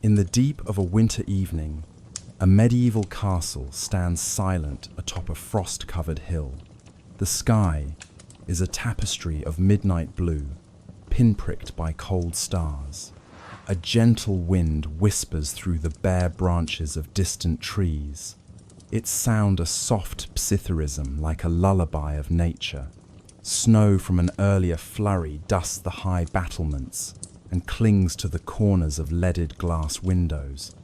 In the deep of a winter evening, a medieval castle stands silent atop a frost-covered hill. The sky is a tapestry of midnight blue, pinpricked by cold stars. A gentle wind whispers through the bare branches of distant trees, its sound a soft psithurism like a lullaby of nature. Snow from an earlier flurry dusts the high battlements and clings to the corners of leaded glass windows.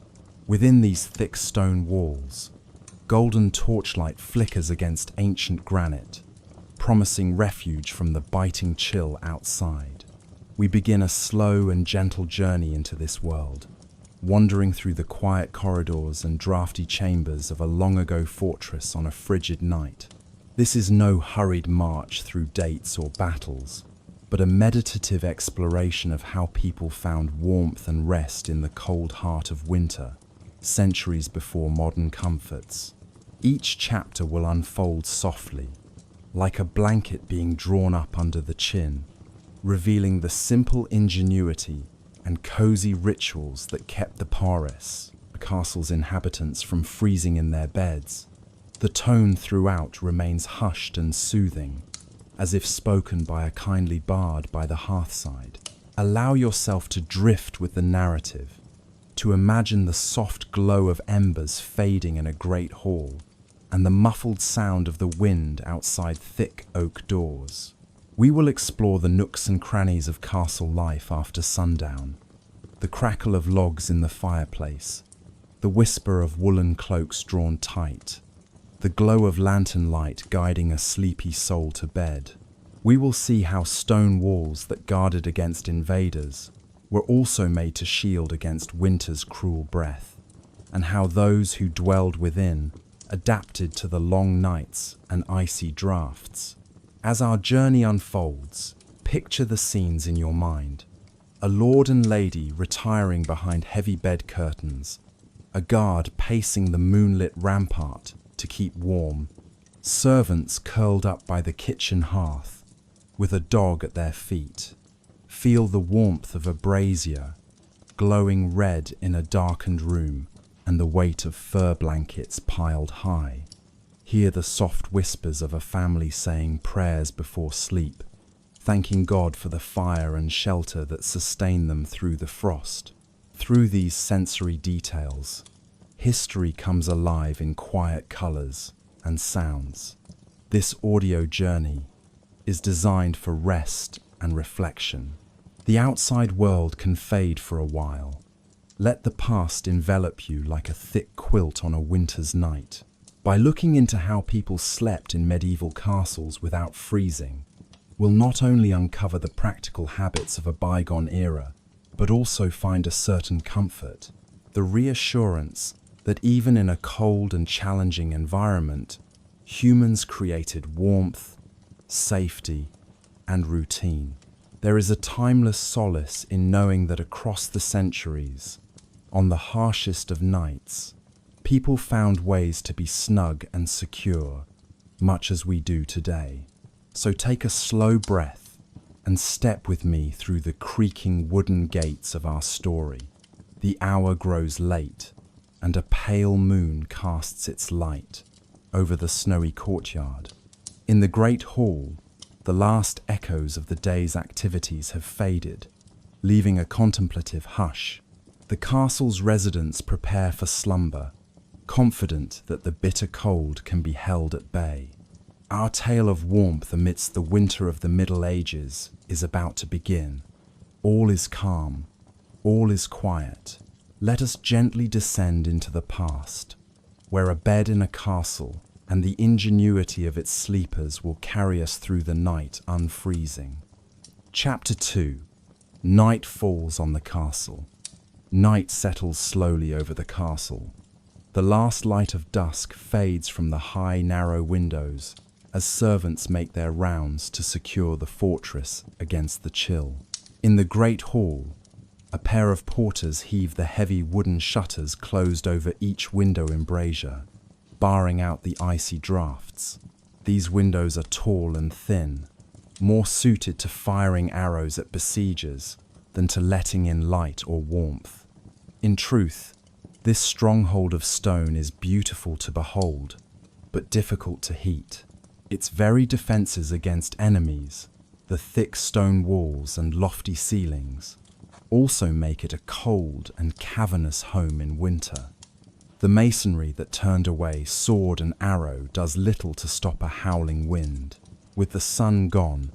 Within these thick stone walls, golden torchlight flickers against ancient granite, promising refuge from the biting chill outside. We begin a slow and gentle journey into this world, wandering through the quiet corridors and drafty chambers of a long-ago fortress on a frigid night. This is no hurried march through dates or battles, but a meditative exploration of how people found warmth and rest in the cold heart of winter, centuries before modern comforts. Each chapter will unfold softly, like a blanket being drawn up under the chin, revealing the simple ingenuity and cozy rituals that kept the Pares, the castle's inhabitants, from freezing in their beds. The tone throughout remains hushed and soothing, as if spoken by a kindly bard by the hearthside. Allow yourself to drift with the narrative, to imagine the soft glow of embers fading in a great hall, and the muffled sound of the wind outside thick oak doors. We will explore the nooks and crannies of castle life after sundown, the crackle of logs in the fireplace, the whisper of woolen cloaks drawn tight, the glow of lantern light guiding a sleepy soul to bed. We will see how stone walls that guarded against invaders were also made to shield against winter's cruel breath, and how those who dwelled within adapted to the long nights and icy drafts. As our journey unfolds, picture the scenes in your mind. A lord and lady retiring behind heavy bed curtains, a guard pacing the moonlit rampart to keep warm, servants curled up by the kitchen hearth, with a dog at their feet. Feel the warmth of a brazier, glowing red in a darkened room, and the weight of fur blankets piled high. Hear the soft whispers of a family saying prayers before sleep, thanking God for the fire and shelter that sustain them through the frost. Through these sensory details, history comes alive in quiet colors and sounds. This audio journey is designed for rest and reflection. The outside world can fade for a while. Let the past envelop you like a thick quilt on a winter's night. By looking into how people slept in medieval castles without freezing, we'll not only uncover the practical habits of a bygone era, but also find a certain comfort, the reassurance that even in a cold and challenging environment, humans created warmth, safety, and routine. There is a timeless solace in knowing that across the centuries, on the harshest of nights, people found ways to be snug and secure, much as we do today. So take a slow breath and step with me through the creaking wooden gates of our story. The hour grows late, and a pale moon casts its light over the snowy courtyard. In the great hall, the last echoes of the day's activities have faded, leaving a contemplative hush. The castle's residents prepare for slumber, confident that the bitter cold can be held at bay. Our tale of warmth amidst the winter of the Middle Ages is about to begin. All is calm, all is quiet. Let us gently descend into the past, where a bed in a castle and the ingenuity of its sleepers will carry us through the night unfreezing. Chapter 2. Night falls on the castle. Night settles slowly over the castle. The last light of dusk fades from the high, narrow windows as servants make their rounds to secure the fortress against the chill. In the great hall, a pair of porters heave the heavy wooden shutters closed over each window embrasure, barring out the icy drafts. These windows are tall and thin, more suited to firing arrows at besiegers than to letting in light or warmth. In truth, this stronghold of stone is beautiful to behold, but difficult to heat. Its very defenses against enemies, the thick stone walls and lofty ceilings, also make it a cold and cavernous home in winter. The masonry that turned away sword and arrow does little to stop a howling wind. With the sun gone,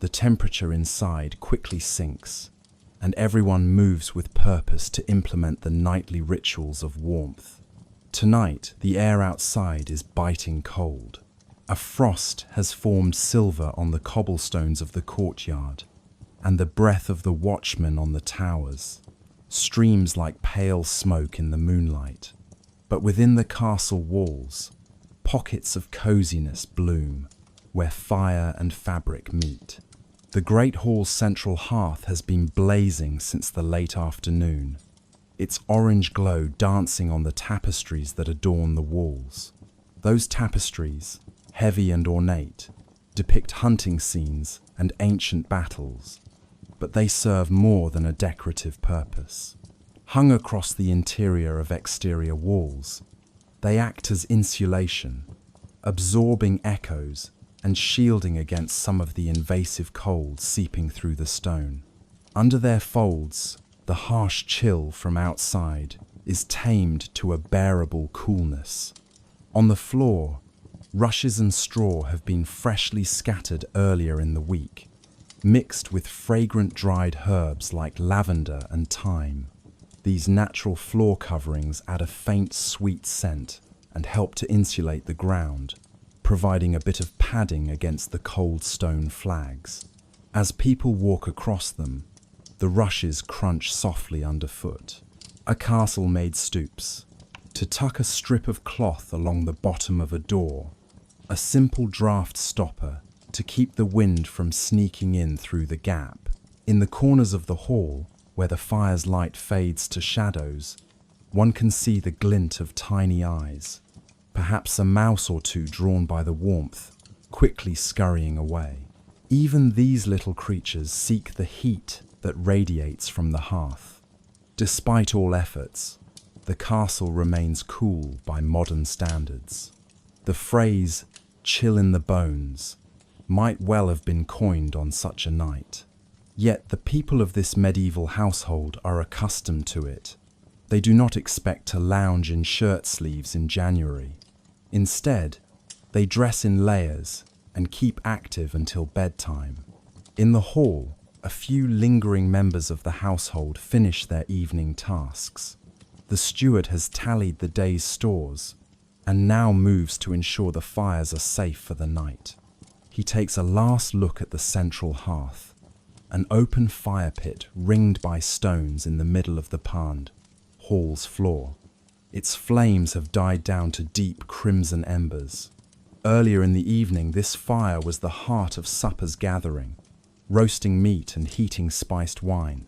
the temperature inside quickly sinks, and everyone moves with purpose to implement the nightly rituals of warmth. Tonight, the air outside is biting cold. A frost has formed silver on the cobblestones of the courtyard, and the breath of the watchman on the towers streams like pale smoke in the moonlight. But within the castle walls, pockets of coziness bloom, where fire and fabric meet. The great hall's central hearth has been blazing since the late afternoon, its orange glow dancing on the tapestries that adorn the walls. Those tapestries, heavy and ornate, depict hunting scenes and ancient battles, but they serve more than a decorative purpose. Hung across the interior of exterior walls, they act as insulation, absorbing echoes and shielding against some of the invasive cold seeping through the stone. Under their folds, the harsh chill from outside is tamed to a bearable coolness. On the floor, rushes and straw have been freshly scattered earlier in the week, mixed with fragrant dried herbs like lavender and thyme. These natural floor coverings add a faint sweet scent and help to insulate the ground, providing a bit of padding against the cold stone flags. As people walk across them, the rushes crunch softly underfoot. A castle-made stoops to tuck a strip of cloth along the bottom of a door, a simple draft stopper to keep the wind from sneaking in through the gap. In the corners of the hall, where the fire's light fades to shadows, one can see the glint of tiny eyes, perhaps a mouse or two drawn by the warmth, quickly scurrying away. Even these little creatures seek the heat that radiates from the hearth. Despite all efforts, the castle remains cool by modern standards. The phrase, "chill in the bones," might well have been coined on such a night. Yet the people of this medieval household are accustomed to it. They do not expect to lounge in shirt sleeves in January. Instead, they dress in layers and keep active until bedtime. In the hall, a few lingering members of the household finish their evening tasks. The steward has tallied the day's stores and now moves to ensure the fires are safe for the night. He takes a last look at the central hearth, an open fire pit ringed by stones in the middle of the pond, hall's floor. Its flames have died down to deep crimson embers. Earlier in the evening, this fire was the heart of supper's gathering, roasting meat and heating spiced wine.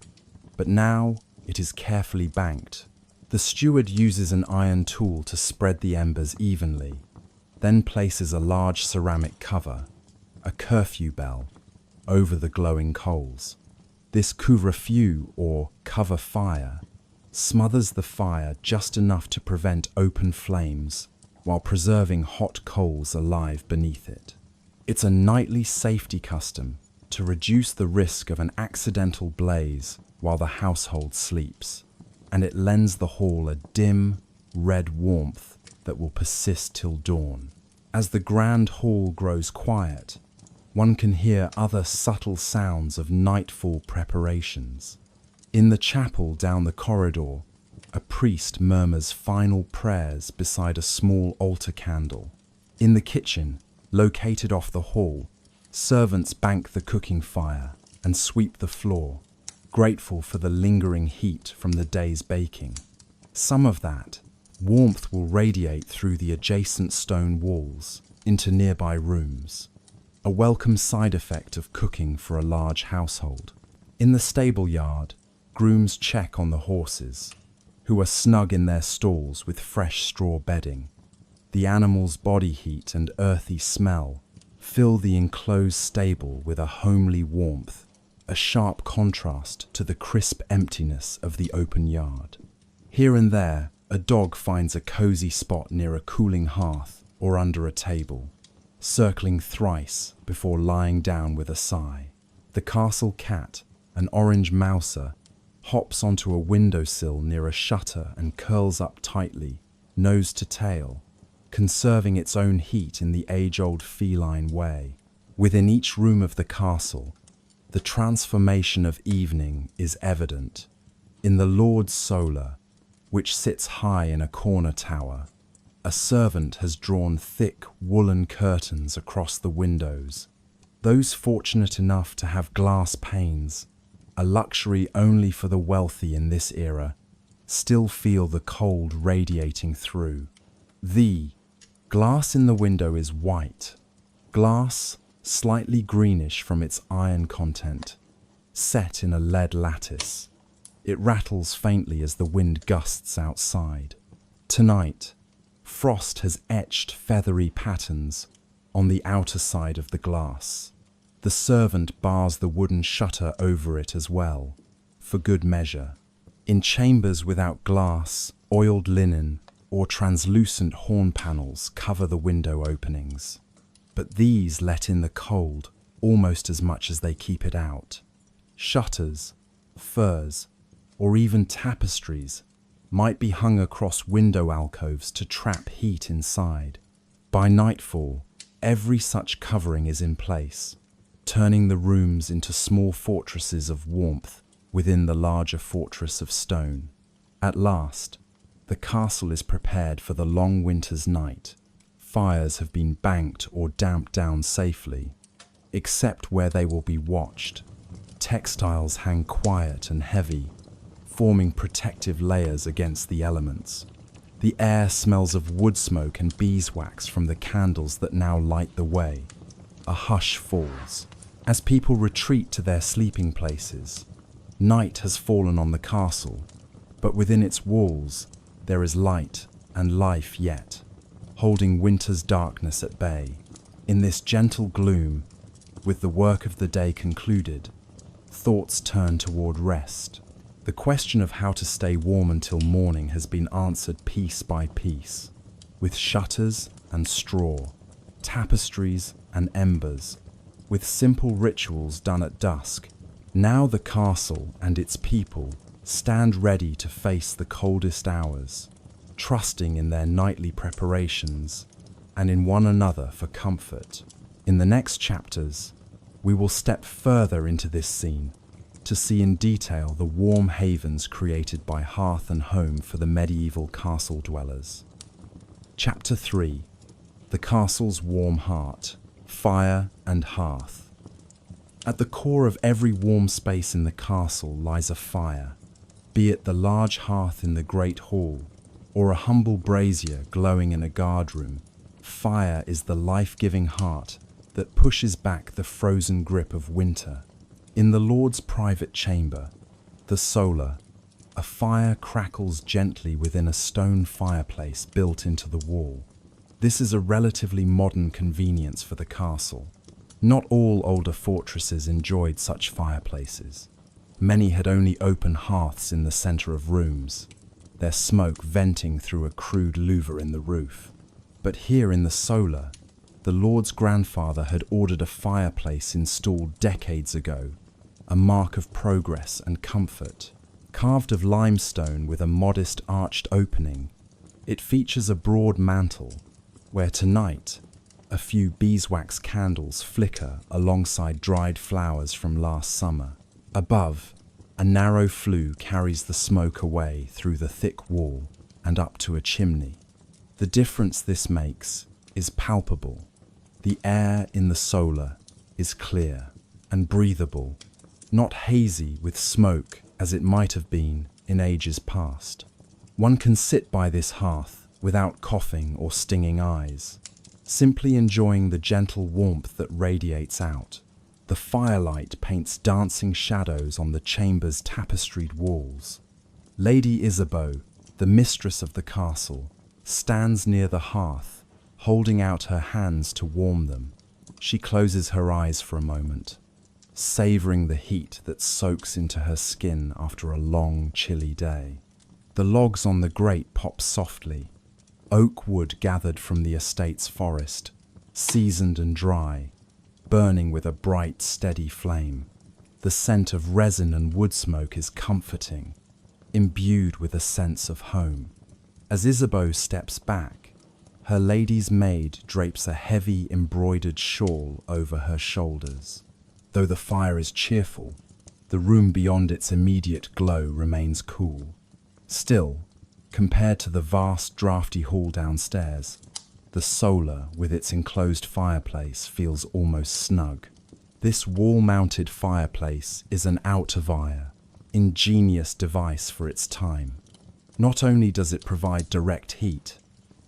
But now it is carefully banked. The steward uses an iron tool to spread the embers evenly, then places a large ceramic cover, a curfew bell, over the glowing coals. This couvre-feu, or cover fire, smothers the fire just enough to prevent open flames while preserving hot coals alive beneath it. It's a nightly safety custom to reduce the risk of an accidental blaze while the household sleeps, and it lends the hall a dim, red warmth that will persist till dawn. As the grand hall grows quiet, one can hear other subtle sounds of nightfall preparations. In the chapel down the corridor, a priest murmurs final prayers beside a small altar candle. In the kitchen, located off the hall, servants bank the cooking fire and sweep the floor, grateful for the lingering heat from the day's baking. Some of that warmth will radiate through the adjacent stone walls into nearby rooms, a welcome side effect of cooking for a large household. In the stable yard, grooms check on the horses, who are snug in their stalls with fresh straw bedding. The animals' body heat and earthy smell fill the enclosed stable with a homely warmth, a sharp contrast to the crisp emptiness of the open yard. Here and there, a dog finds a cozy spot near a cooling hearth or under a table, circling thrice before lying down with a sigh. The castle cat, an orange mouser, hops onto a windowsill near a shutter and curls up tightly, nose to tail, conserving its own heat in the age-old feline way. Within each room of the castle, the transformation of evening is evident. In the Lord's solar, which sits high in a corner tower, a servant has drawn thick woolen curtains across the windows. Those fortunate enough to have glass panes, a luxury only for the wealthy in this era, still feel the cold radiating through. The glass in the window is white, glass slightly greenish from its iron content, set in a lead lattice. It rattles faintly as the wind gusts outside. Tonight, frost has etched feathery patterns on the outer side of the glass. The servant bars the wooden shutter over it as well, for good measure. In chambers without glass, oiled linen or translucent horn panels cover the window openings. But these let in the cold almost as much as they keep it out. Shutters, furs, or even tapestries might be hung across window alcoves to trap heat inside. By nightfall, every such covering is in place, turning the rooms into small fortresses of warmth within the larger fortress of stone. At last, the castle is prepared for the long winter's night. Fires have been banked or damped down safely, except where they will be watched. Textiles hang quiet and heavy, forming protective layers against the elements. The air smells of wood smoke and beeswax from the candles that now light the way. A hush falls as people retreat to their sleeping places. Night has fallen on the castle, but within its walls there is light and life yet, holding winter's darkness at bay. In this gentle gloom, with the work of the day concluded, thoughts turn toward rest. The question of how to stay warm until morning has been answered piece by piece, with shutters and straw, tapestries and embers, with simple rituals done at dusk. Now the castle and its people stand ready to face the coldest hours, trusting in their nightly preparations and in one another for comfort. In the next chapters, we will step further into this scene to see in detail the warm havens created by hearth and home for the medieval castle dwellers. Chapter 3: The Castle's Warm Heart, Fire and Hearth. At the core of every warm space in the castle lies a fire, be it the large hearth in the great hall or a humble brazier glowing in a guardroom. Fire is the life-giving heart that pushes back the frozen grip of winter. In the Lord's private chamber, the solar, a fire crackles gently within a stone fireplace built into the wall. This is a relatively modern convenience for the castle. Not all older fortresses enjoyed such fireplaces. Many had only open hearths in the center of rooms, their smoke venting through a crude louver in the roof. But here in the solar, the Lord's grandfather had ordered a fireplace installed decades ago, a mark of progress and comfort. Carved of limestone with a modest arched opening, it features a broad mantel, where tonight a few beeswax candles flicker alongside dried flowers from last summer. Above, a narrow flue carries the smoke away through the thick wall and up to a chimney. The difference this makes is palpable. The air in the solar is clear and breathable, not hazy with smoke as it might have been in ages past. One can sit by this hearth without coughing or stinging eyes, simply enjoying the gentle warmth that radiates out. The firelight paints dancing shadows on the chamber's tapestried walls. Lady Isabeau, the mistress of the castle, stands near the hearth, holding out her hands to warm them. She closes her eyes for a moment, savoring the heat that soaks into her skin after a long, chilly day. The logs on the grate pop softly, oak wood gathered from the estate's forest, seasoned and dry, burning with a bright, steady flame. The scent of resin and wood smoke is comforting, imbued with a sense of home. As Isabeau steps back, her lady's maid drapes a heavy embroidered shawl over her shoulders. Though the fire is cheerful, the room beyond its immediate glow remains cool. Still, compared to the vast, drafty hall downstairs, the solar, with its enclosed fireplace, feels almost snug. This wall-mounted fireplace is an out-of-wire, ingenious device for its time. Not only does it provide direct heat,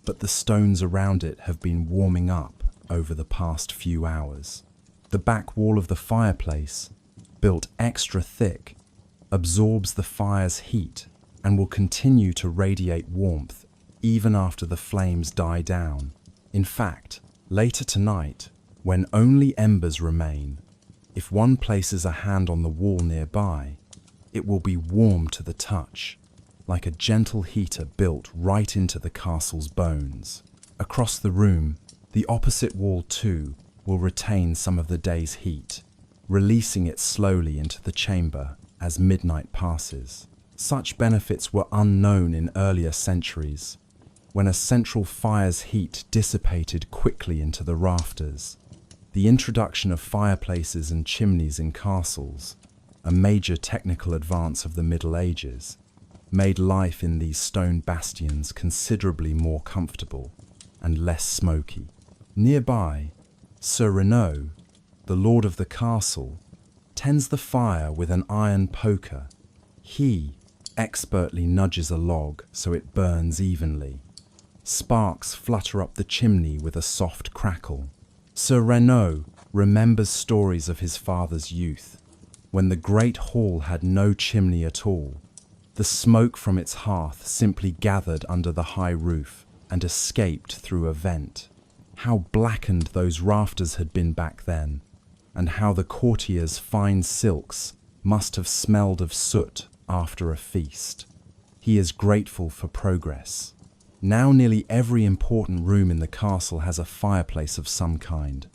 but the stones around it have been warming up over the past few hours. The back wall of the fireplace, built extra thick, absorbs the fire's heat and will continue to radiate warmth even after the flames die down. In fact, later tonight, when only embers remain, if one places a hand on the wall nearby, it will be warm to the touch, like a gentle heater built right into the castle's bones. Across the room, the opposite wall too will retain some of the day's heat, releasing it slowly into the chamber as midnight passes. Such benefits were unknown in earlier centuries, when a central fire's heat dissipated quickly into the rafters. The introduction of fireplaces and chimneys in castles, a major technical advance of the Middle Ages, made life in these stone bastions considerably more comfortable and less smoky. Nearby, Sir Renaud, the lord of the castle, tends the fire with an iron poker. He expertly nudges a log so it burns evenly. Sparks flutter up the chimney with a soft crackle. Sir Renaud remembers stories of his father's youth, when the great hall had no chimney at all. The smoke from its hearth simply gathered under the high roof and escaped through a vent. How blackened those rafters had been back then, and how the courtiers' fine silks must have smelled of soot after a feast. He is grateful for progress. Now nearly every important room in the castle has a fireplace of some kind,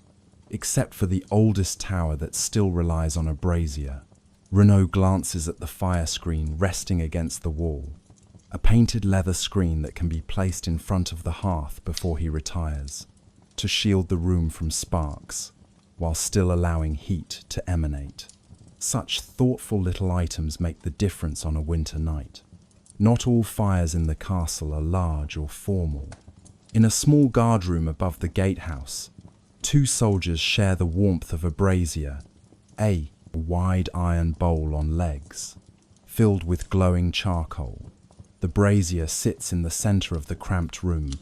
except for the oldest tower that still relies on a brazier. Renaud glances at the fire screen resting against the wall, a painted leather screen that can be placed in front of the hearth before he retires, to shield the room from sparks, while still allowing heat to emanate. Such thoughtful little items make the difference on a winter night. Not all fires in the castle are large or formal. In a small guardroom above the gatehouse, 2 soldiers share the warmth of a brazier, a wide iron bowl on legs, filled with glowing charcoal. The brazier sits in the center of the cramped room,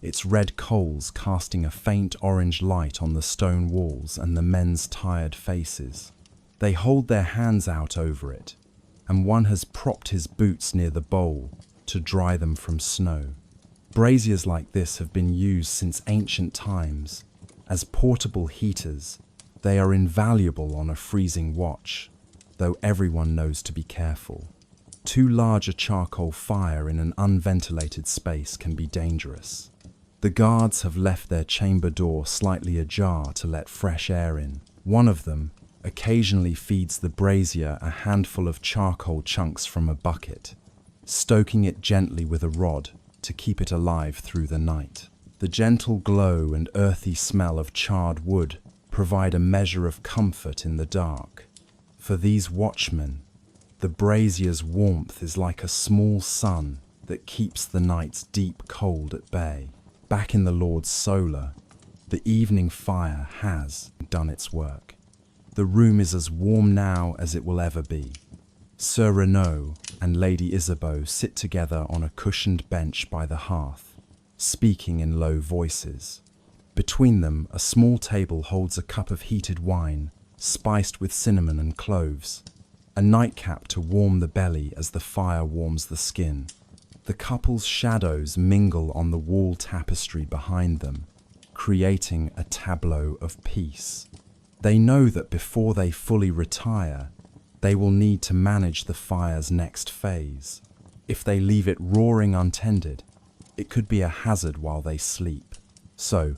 its red coals casting a faint orange light on the stone walls and the men's tired faces. They hold their hands out over it, and one has propped his boots near the bowl to dry them from snow. Braziers like this have been used since ancient times. As portable heaters, they are invaluable on a freezing watch, though everyone knows to be careful. Too large a charcoal fire in an unventilated space can be dangerous. The guards have left their chamber door slightly ajar to let fresh air in. One of them occasionally feeds the brazier a handful of charcoal chunks from a bucket, stoking it gently with a rod to keep it alive through the night. The gentle glow and earthy smell of charred wood provide a measure of comfort in the dark. For these watchmen, the brazier's warmth is like a small sun that keeps the night's deep cold at bay. Back in the Lord's solar, the evening fire has done its work. The room is as warm now as it will ever be. Sir Renaud and Lady Isabeau sit together on a cushioned bench by the hearth, speaking in low voices. Between them, a small table holds a cup of heated wine, spiced with cinnamon and cloves, a nightcap to warm the belly as the fire warms the skin. The couple's shadows mingle on the wall tapestry behind them, creating a tableau of peace. They know that before they fully retire, they will need to manage the fire's next phase. If they leave it roaring untended, it could be a hazard while they sleep. So,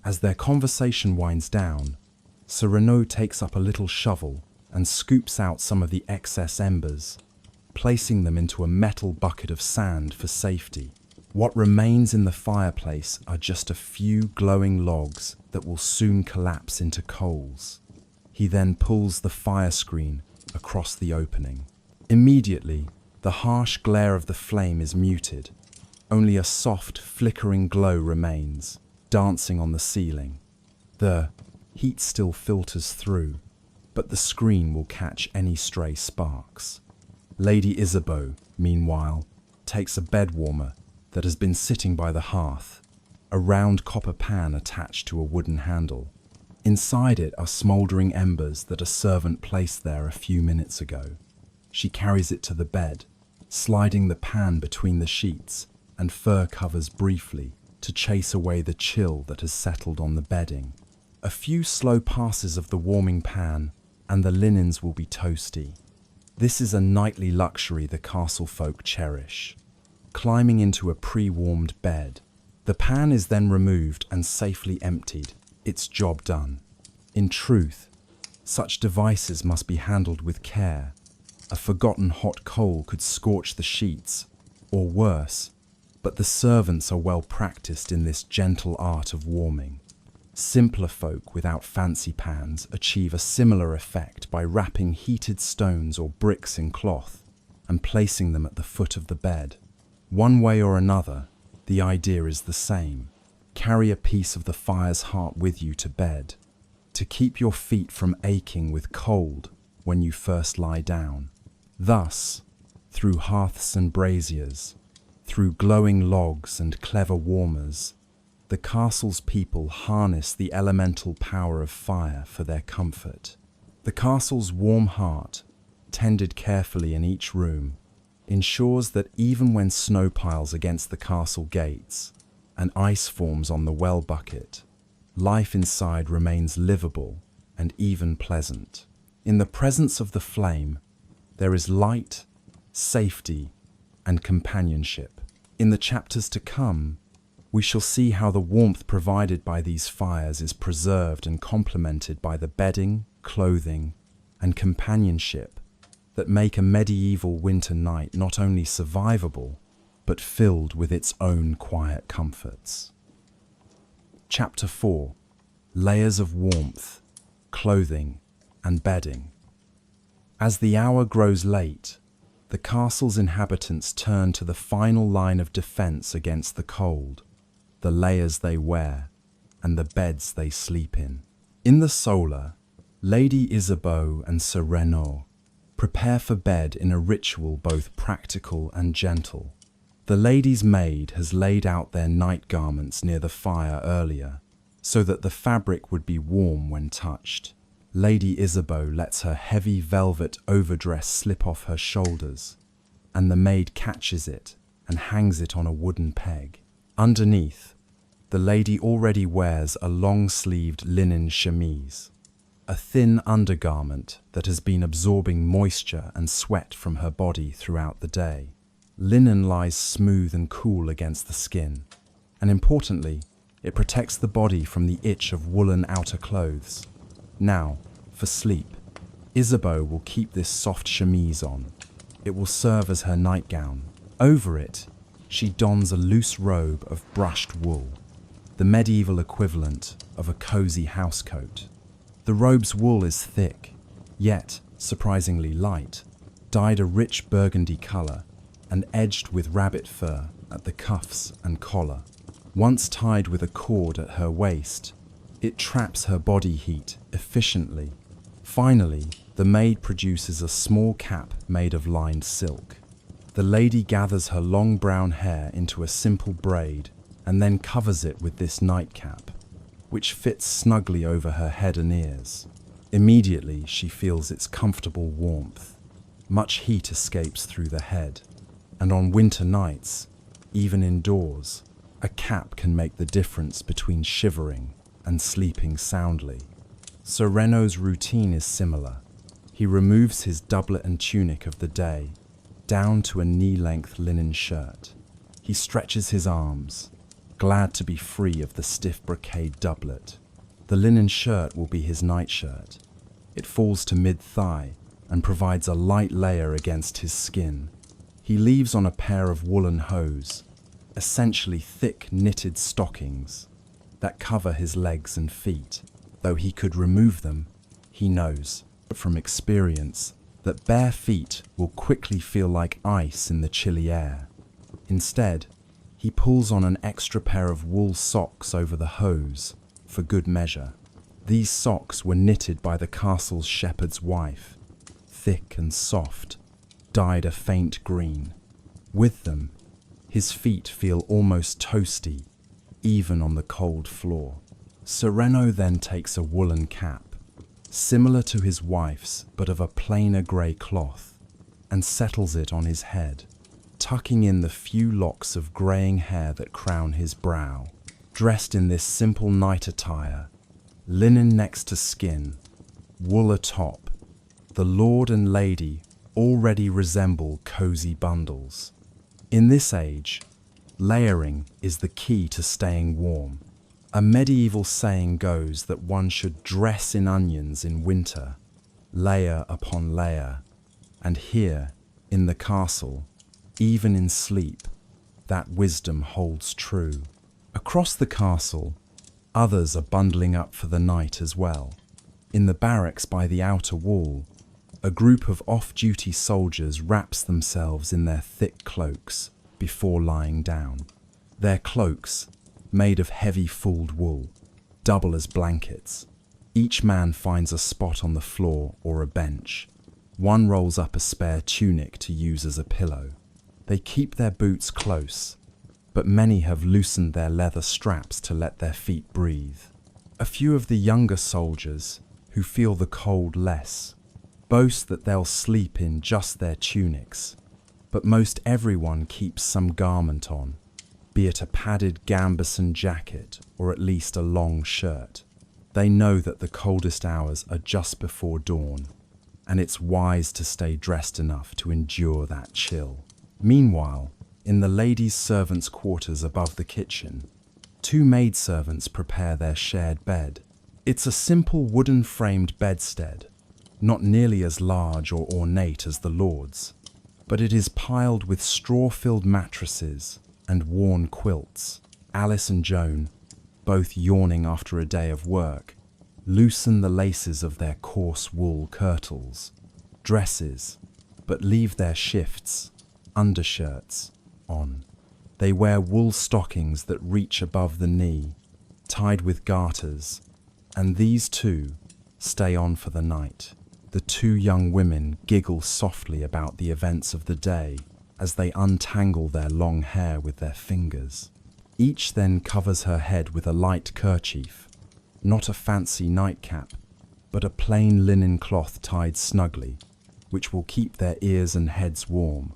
as their conversation winds down, Sir Renaud takes up a little shovel and scoops out some of the excess embers, placing them into a metal bucket of sand for safety. What remains in the fireplace are just a few glowing logs that will soon collapse into coals. He then pulls the fire screen across the opening. Immediately, the harsh glare of the flame is muted. Only a soft, flickering glow remains, dancing on the ceiling. The heat still filters through, but the screen will catch any stray sparks. Lady Isabeau, meanwhile, takes a bed warmer that has been sitting by the hearth, a round copper pan attached to a wooden handle. Inside it are smouldering embers that a servant placed there a few minutes ago. She carries it to the bed, sliding the pan between the sheets and fur covers briefly to chase away the chill that has settled on the bedding. A few slow passes of the warming pan and the linens will be toasty. This is a nightly luxury the castle folk cherish. Climbing into a pre-warmed bed, the pan is then removed and safely emptied, its job done. In truth, such devices must be handled with care. A forgotten hot coal could scorch the sheets, or worse, but the servants are well practiced in this gentle art of warming. Simpler folk without fancy pans achieve a similar effect by wrapping heated stones or bricks in cloth and placing them at the foot of the bed. One way or another, the idea is the same. Carry a piece of the fire's heart with you to bed, to keep your feet from aching with cold when you first lie down. Thus, through hearths and braziers, through glowing logs and clever warmers, the castle's people harness the elemental power of fire for their comfort. The castle's warm heart, tended carefully in each room, ensures that even when snow piles against the castle gates and ice forms on the well bucket, life inside remains livable and even pleasant. In the presence of the flame, there is light, safety, and companionship. In the chapters to come, we shall see how the warmth provided by these fires is preserved and complemented by the bedding, clothing, and companionship that make a medieval winter night not only survivable, but filled with its own quiet comforts. Chapter 4. Layers of warmth, clothing, and bedding. As the hour grows late, the castle's inhabitants turn to the final line of defense against the cold, the layers they wear, and the beds they sleep in. In the Solar, Lady Isabeau and Sir Renaud prepare for bed in a ritual both practical and gentle. The lady's maid has laid out their night garments near the fire earlier, so that the fabric would be warm when touched. Lady Isabeau lets her heavy velvet overdress slip off her shoulders, and the maid catches it and hangs it on a wooden peg. Underneath, the lady already wears a long-sleeved linen chemise, a thin undergarment that has been absorbing moisture and sweat from her body throughout the day. Linen lies smooth and cool against the skin, and importantly, it protects the body from the itch of woolen outer clothes. Now, for sleep, Isabeau will keep this soft chemise on. It will serve as her nightgown. Over it, she dons a loose robe of brushed wool, the medieval equivalent of a cozy housecoat. The robe's wool is thick, yet surprisingly light, dyed a rich burgundy colour and edged with rabbit fur at the cuffs and collar. Once tied with a cord at her waist, it traps her body heat efficiently. Finally, the maid produces a small cap made of lined silk. The lady gathers her long brown hair into a simple braid and then covers it with this nightcap, which fits snugly over her head and ears. Immediately, she feels its comfortable warmth. Much heat escapes through the head, and on winter nights, even indoors, a cap can make the difference between shivering and sleeping soundly. Sir Renaud's routine is similar. He removes his doublet and tunic of the day, down to a knee-length linen shirt. He stretches his arms, glad to be free of the stiff brocade doublet. The linen shirt will be his nightshirt. It falls to mid-thigh and provides a light layer against his skin. He leaves on a pair of woolen hose, essentially thick knitted stockings, that cover his legs and feet. Though he could remove them, he knows from experience that bare feet will quickly feel like ice in the chilly air. Instead, he pulls on an extra pair of wool socks over the hose, for good measure. These socks were knitted by the castle's shepherd's wife, thick and soft, dyed a faint green. With them, his feet feel almost toasty, even on the cold floor. Sereno then takes a woolen cap, similar to his wife's but of a plainer grey cloth, and settles it on his head, tucking in the few locks of greying hair that crown his brow. Dressed in this simple night attire, linen next to skin, wool atop, the lord and lady already resemble cosy bundles. In this age, layering is the key to staying warm. A medieval saying goes that one should dress in onions in winter, layer upon layer, and here, in the castle, even in sleep, that wisdom holds true. Across the castle, others are bundling up for the night as well. In the barracks by the outer wall, a group of off-duty soldiers wraps themselves in their thick cloaks before lying down. Their cloaks, made of heavy fulled wool, double as blankets. Each man finds a spot on the floor or a bench. One rolls up a spare tunic to use as a pillow. They keep their boots close, but many have loosened their leather straps to let their feet breathe. A few of the younger soldiers, who feel the cold less, boast that they'll sleep in just their tunics, but most everyone keeps some garment on, be it a padded gambeson jacket or at least a long shirt. They know that the coldest hours are just before dawn, and it's wise to stay dressed enough to endure that chill. Meanwhile, in the ladies' servants' quarters above the kitchen, two maidservants prepare their shared bed. It's a simple wooden-framed bedstead, not nearly as large or ornate as the lord's, but it is piled with straw-filled mattresses and worn quilts. Alice and Joan, both yawning after a day of work, loosen the laces of their coarse wool kirtles, dresses, but leave their shifts, undershirts, on. They wear wool stockings that reach above the knee, tied with garters, and these too stay on for the night. The two young women giggle softly about the events of the day as they untangle their long hair with their fingers. Each then covers her head with a light kerchief, not a fancy nightcap, but a plain linen cloth tied snugly, which will keep their ears and heads warm,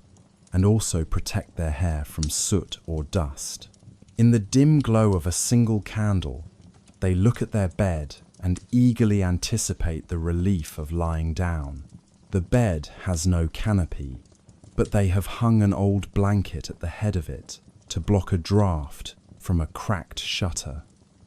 and also protect their hair from soot or dust. In the dim glow of a single candle, they look at their bed and eagerly anticipate the relief of lying down. The bed has no canopy, but they have hung an old blanket at the head of it to block a draught from a cracked shutter.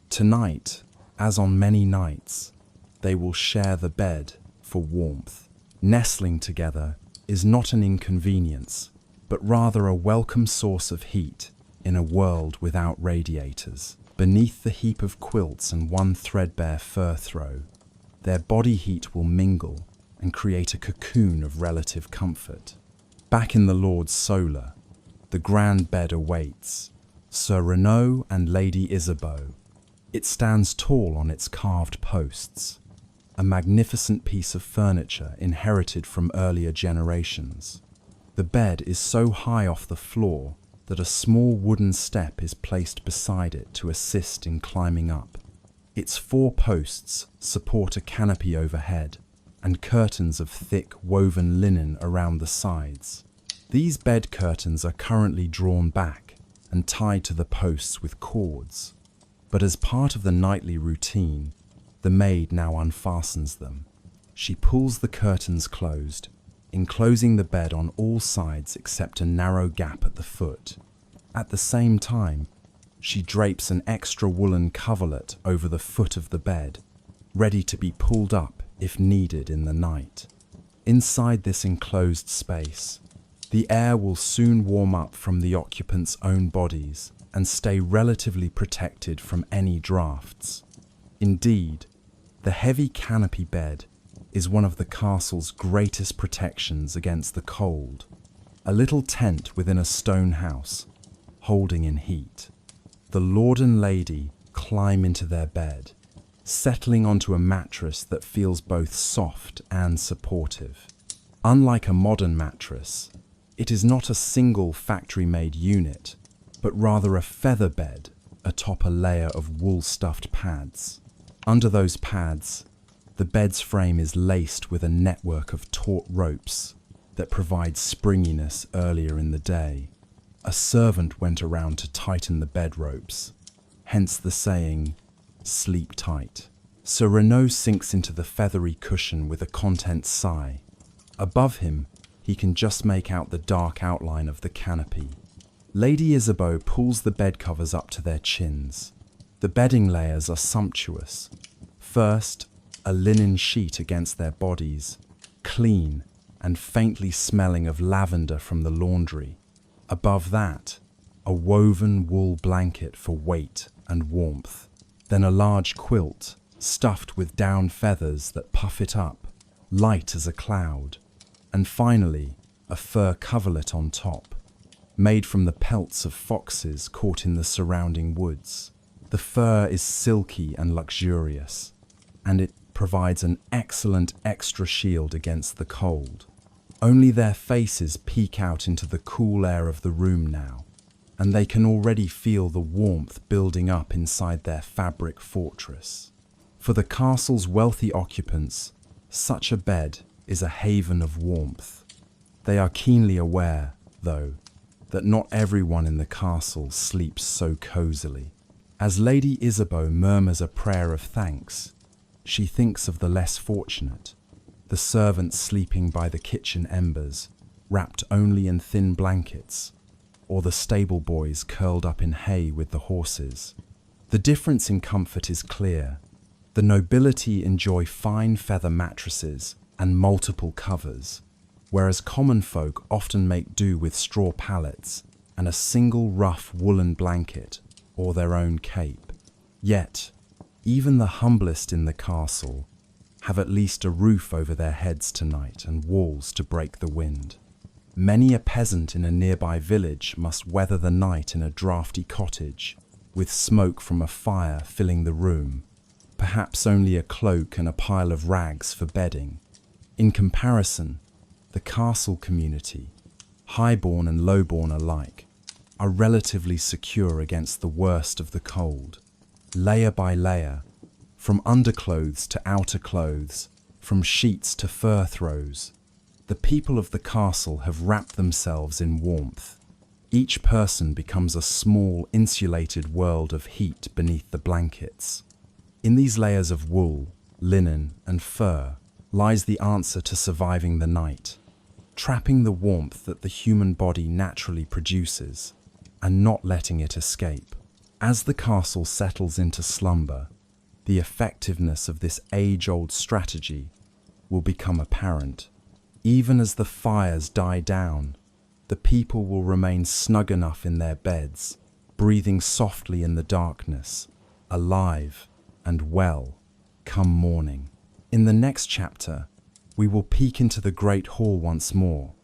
Tonight, as on many nights, they will share the bed for warmth. Nestling together is not an inconvenience, but rather a welcome source of heat in a world without radiators. Beneath the heap of quilts and one threadbare fur throw, their body heat will mingle and create a cocoon of relative comfort. Back in the Lord's solar, the grand bed awaits Sir Renaud and Lady Isabeau. It stands tall on its carved posts, a magnificent piece of furniture inherited from earlier generations. The bed is so high off the floor that a small wooden step is placed beside it to assist in climbing up. Its 4 posts support a canopy overhead and curtains of thick woven linen around the sides. These bed curtains are currently drawn back and tied to the posts with cords, but as part of the nightly routine, the maid now unfastens them. She pulls the curtains closed, enclosing the bed on all sides except a narrow gap at the foot. At the same time, she drapes an extra woolen coverlet over the foot of the bed, ready to be pulled up if needed in the night. Inside this enclosed space, the air will soon warm up from the occupants' own bodies and stay relatively protected from any drafts. Indeed, the heavy canopy bed is one of the castle's greatest protections against the cold, a little tent within a stone house, holding in heat. The lord and lady climb into their bed, settling onto a mattress that feels both soft and supportive. Unlike a modern mattress, it is not a single factory-made unit, but rather a feather bed atop a layer of wool-stuffed pads. Under those pads, the bed's frame is laced with a network of taut ropes that provide springiness earlier in the day. A servant went around to tighten the bed ropes, hence the saying, "Sleep tight." Sir Renaud sinks into the feathery cushion with a content sigh. Above him, he can just make out the dark outline of the canopy. Lady Isabeau pulls the bed covers up to their chins. The bedding layers are sumptuous. First, a linen sheet against their bodies, clean and faintly smelling of lavender from the laundry. Above that, a woven wool blanket for weight and warmth. Then a large quilt, stuffed with down feathers that puff it up, light as a cloud. And finally, a fur coverlet on top, made from the pelts of foxes caught in the surrounding woods. The fur is silky and luxurious, and it provides an excellent extra shield against the cold. Only their faces peek out into the cool air of the room now, and they can already feel the warmth building up inside their fabric fortress. For the castle's wealthy occupants, such a bed is a haven of warmth. They are keenly aware, though, that not everyone in the castle sleeps so cosily. As Lady Isabeau murmurs a prayer of thanks, she thinks of the less fortunate, the servants sleeping by the kitchen embers, wrapped only in thin blankets, or the stable boys curled up in hay with the horses. The difference in comfort is clear. The nobility enjoy fine feather mattresses and multiple covers, whereas common folk often make do with straw pallets and a single rough woolen blanket or their own cape. Yet, even the humblest in the castle have at least a roof over their heads tonight and walls to break the wind. Many a peasant in a nearby village must weather the night in a draughty cottage, with smoke from a fire filling the room, perhaps only a cloak and a pile of rags for bedding. In comparison, the castle community, highborn and lowborn alike, are relatively secure against the worst of the cold. Layer by layer, from underclothes to outer clothes, from sheets to fur throws, the people of the castle have wrapped themselves in warmth. Each person becomes a small, insulated world of heat beneath the blankets. In these layers of wool, linen, and fur lies the answer to surviving the night, trapping the warmth that the human body naturally produces, and not letting it escape. As the castle settles into slumber, the effectiveness of this age-old strategy will become apparent. Even as the fires die down, the people will remain snug enough in their beds, breathing softly in the darkness, alive and well, come morning. In the next chapter, we will peek into the Great Hall once more,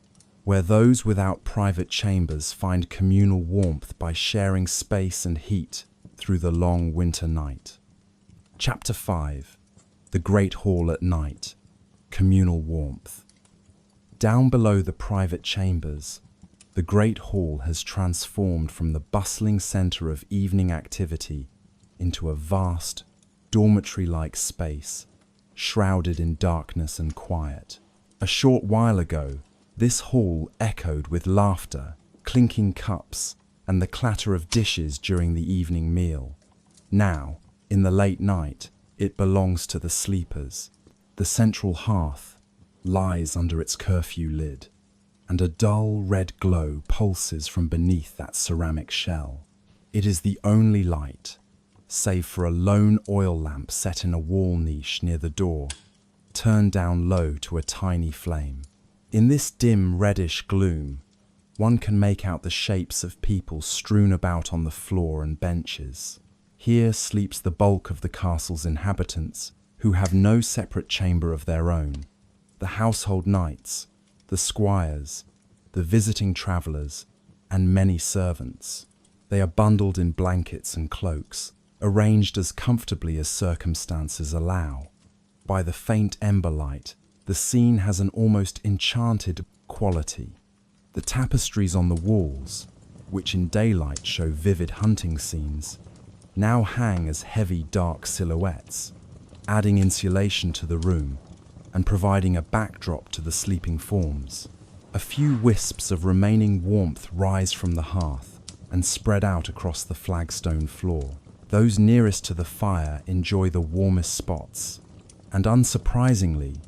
where those without private chambers find communal warmth by sharing space and heat through the long winter night. Chapter 5. The Great Hall at Night. Communal Warmth. Down below the private chambers, the Great Hall has transformed from the bustling centre of evening activity into a vast, dormitory-like space, shrouded in darkness and quiet. A short while ago, this hall echoed with laughter, clinking cups, and the clatter of dishes during the evening meal. Now, in the late night, it belongs to the sleepers. The central hearth, lies under its curfew lid, and a dull red glow pulses from beneath that ceramic shell. It is the only light, save for a lone oil lamp set in a wall niche near the door, turned down low to a tiny flame. In this dim reddish gloom, one can make out the shapes of people strewn about on the floor and benches. Here sleeps the bulk of the castle's inhabitants, who have no separate chamber of their own. The household knights, the squires, the visiting travellers, and many servants. They are bundled in blankets and cloaks, arranged as comfortably as circumstances allow. By the faint ember light, the scene has an almost enchanted quality. The tapestries on the walls, which in daylight show vivid hunting scenes, now hang as heavy dark silhouettes, adding insulation to the room and providing a backdrop to the sleeping forms. A few wisps of remaining warmth rise from the hearth and spread out across the flagstone floor. Those nearest to the fire enjoy the warmest spots, and unsurprisingly,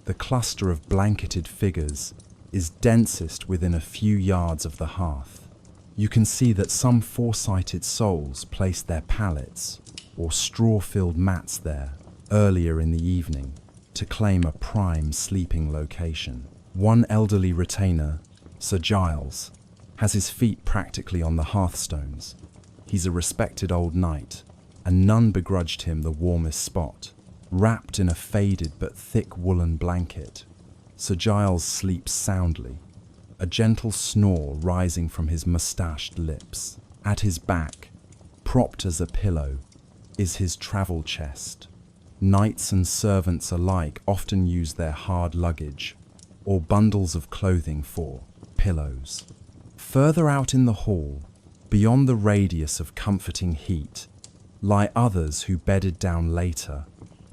the cluster of blanketed figures is densest within a few yards of the hearth. You can see that some foresighted souls placed their pallets or straw-filled mats there earlier in the evening to claim a prime sleeping location. One elderly retainer, Sir Giles, has his feet practically on the hearthstones. He's a respected old knight, and none begrudged him the warmest spot. Wrapped in a faded but thick woolen blanket, Sir Giles sleeps soundly, a gentle snore rising from his moustached lips. At his back, propped as a pillow, is his travel chest. Knights and servants alike often use their hard luggage or bundles of clothing for pillows. Further out in the hall, beyond the radius of comforting heat, lie others who bedded down later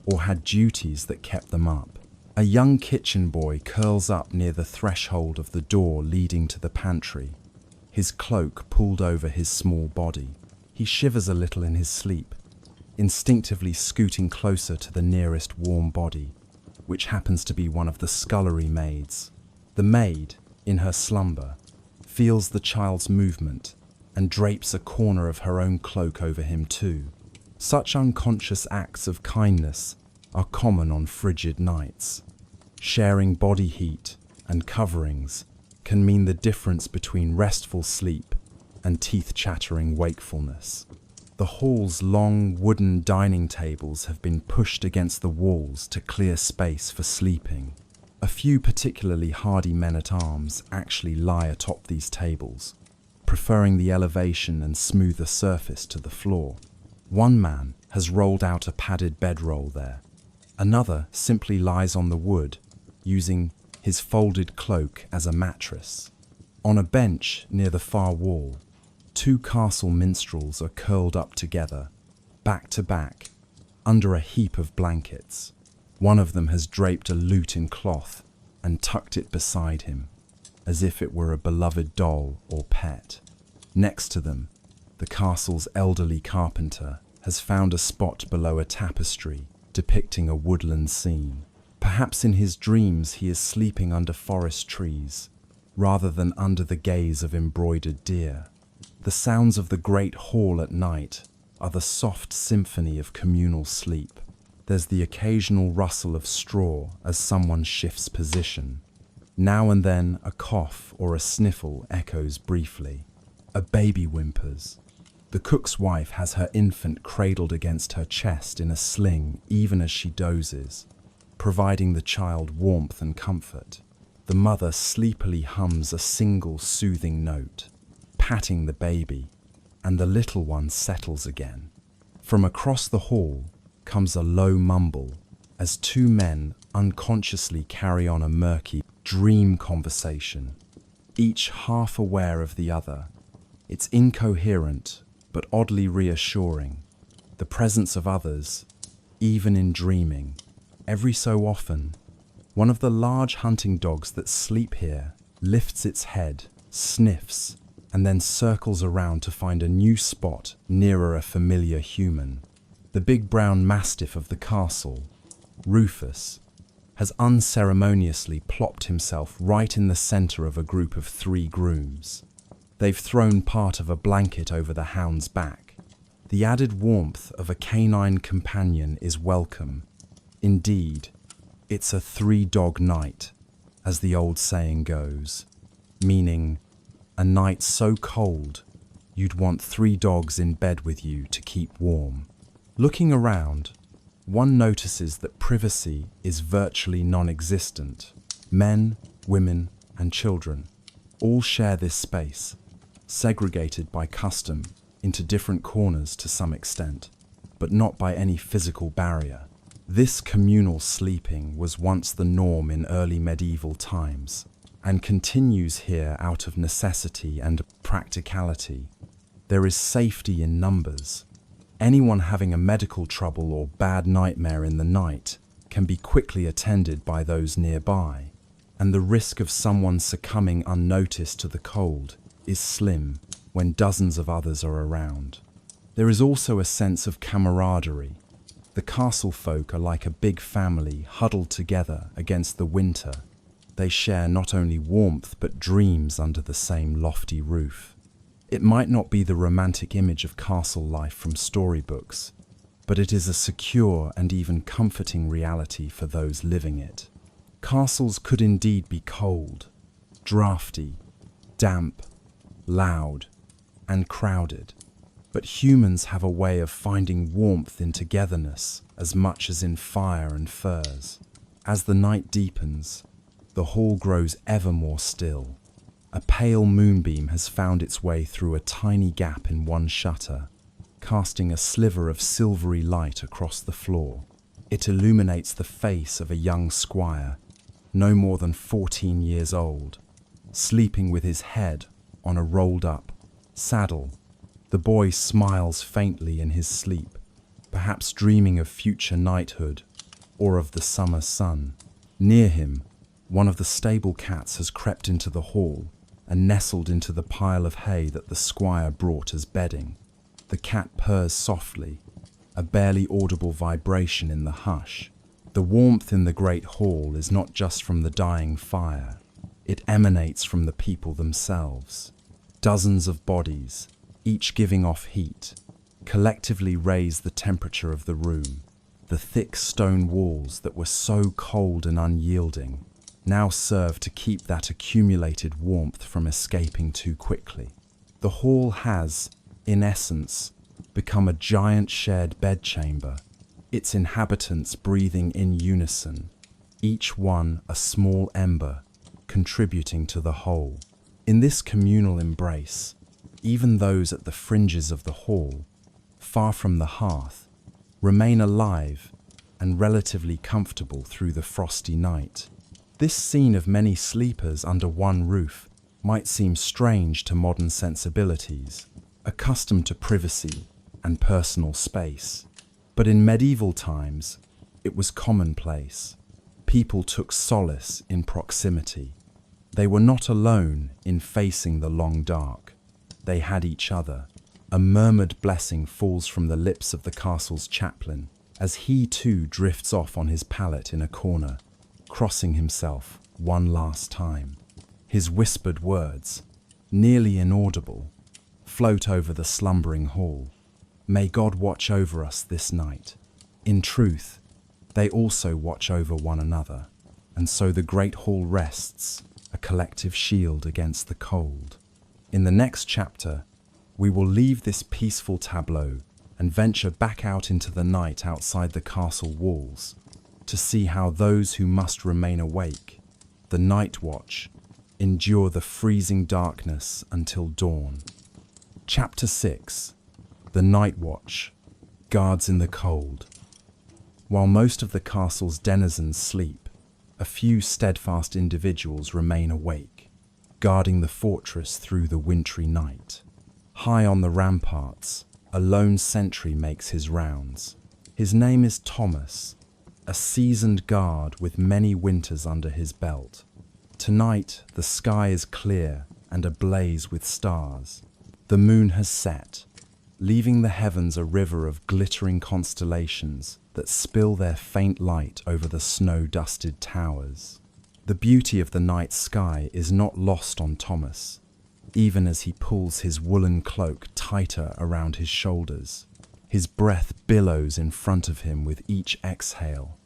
or had duties that kept them up. A young kitchen boy curls up near the threshold of the door leading to the pantry, his cloak pulled over his small body. He shivers a little in his sleep, instinctively scooting closer to the nearest warm body, which happens to be one of the scullery maids. The maid, in her slumber, feels the child's movement and drapes a corner of her own cloak over him too. Such unconscious acts of kindness are common on frigid nights. Sharing body heat and coverings can mean the difference between restful sleep and teeth-chattering wakefulness. The hall's long wooden dining tables have been pushed against the walls to clear space for sleeping. A few particularly hardy men-at-arms actually lie atop these tables, preferring the elevation and smoother surface to the floor. One man has rolled out a padded bedroll there. Another simply lies on the wood, using his folded cloak as a mattress. On a bench near the far wall, two castle minstrels are curled up together, back to back, under a heap of blankets. One of them has draped a lute in cloth and tucked it beside him, as if it were a beloved doll or pet. Next to them, the castle's elderly carpenter has found a spot below a tapestry depicting a woodland scene. Perhaps in his dreams he is sleeping under forest trees, rather than under the gaze of embroidered deer. The sounds of the great hall at night are the soft symphony of communal sleep. There's the occasional rustle of straw as someone shifts position. Now and then a cough or a sniffle echoes briefly. A baby whimpers. The cook's wife has her infant cradled against her chest in a sling even as she dozes, providing the child warmth and comfort. The mother sleepily hums a single soothing note, patting the baby, and the little one settles again. From across the hall comes a low mumble as two men unconsciously carry on a murky dream conversation, each half aware of the other. It's incoherent but oddly reassuring. The presence of others, even in dreaming. Every so often, one of the large hunting dogs that sleep here lifts its head, sniffs, and then circles around to find a new spot nearer a familiar human. The big brown mastiff of the castle, Rufus, has unceremoniously plopped himself right in the center of a group of 3 grooms. They've thrown part of a blanket over the hound's back. The added warmth of a canine companion is welcome. Indeed, it's a 3-dog night, as the old saying goes, meaning a night so cold you'd want 3 dogs in bed with you to keep warm. Looking around, one notices that privacy is virtually non-existent. Men, women, and children all share this space, segregated by custom into different corners to some extent, but not by any physical barrier. This communal sleeping was once the norm in early medieval times, and continues here out of necessity and practicality. There is safety in numbers. Anyone having a medical trouble or bad nightmare in the night can be quickly attended by those nearby, and the risk of someone succumbing unnoticed to the cold is slim when dozens of others are around. There is also a sense of camaraderie. The castle folk are like a big family huddled together against the winter. They share not only warmth but dreams under the same lofty roof. It might not be the romantic image of castle life from storybooks, but it is a secure and even comforting reality for those living it. Castles could indeed be cold, drafty, damp, loud, and crowded, but humans have a way of finding warmth in togetherness as much as in fire and furs. As the night deepens, the hall grows ever more still. A pale moonbeam has found its way through a tiny gap in one shutter, casting a sliver of silvery light across the floor. It illuminates the face of a young squire, no more than 14 years old, sleeping with his head on a rolled-up saddle. The boy smiles faintly in his sleep, perhaps dreaming of future knighthood or of the summer sun. Near him, one of the stable cats has crept into the hall and nestled into the pile of hay that the squire brought as bedding. The cat purrs softly, a barely audible vibration in the hush. The warmth in the great hall is not just from the dying fire. It emanates from the people themselves. Dozens of bodies, each giving off heat, collectively raise the temperature of the room. The thick stone walls that were so cold and unyielding now serve to keep that accumulated warmth from escaping too quickly. The hall has, in essence, become a giant shared bedchamber, its inhabitants breathing in unison, each one a small ember contributing to the whole. In this communal embrace, even those at the fringes of the hall, far from the hearth, remain alive and relatively comfortable through the frosty night. This scene of many sleepers under one roof might seem strange to modern sensibilities, accustomed to privacy and personal space. But in medieval times, it was commonplace. People took solace in proximity. They were not alone in facing the long dark. They had each other. A murmured blessing falls from the lips of the castle's chaplain as he too drifts off on his pallet in a corner, crossing himself one last time. His whispered words, nearly inaudible, float over the slumbering hall. May God watch over us this night. In truth, they also watch over one another, and so the great hall rests, a collective shield against the cold. In the next chapter, we will leave this peaceful tableau and venture back out into the night outside the castle walls to see how those who must remain awake, the night watch, endure the freezing darkness until dawn. Chapter 6. The Night Watch, Guards in the Cold. While most of the castle's denizens sleep, a few steadfast individuals remain awake, guarding the fortress through the wintry night. High on the ramparts, a lone sentry makes his rounds. His name is Thomas, a seasoned guard with many winters under his belt. Tonight, the sky is clear and ablaze with stars. The moon has set, leaving the heavens a river of glittering constellations that spill their faint light over the snow-dusted towers. The beauty of the night sky is not lost on Thomas, even as he pulls his woolen cloak tighter around his shoulders. His breath billows in front of him with each exhale,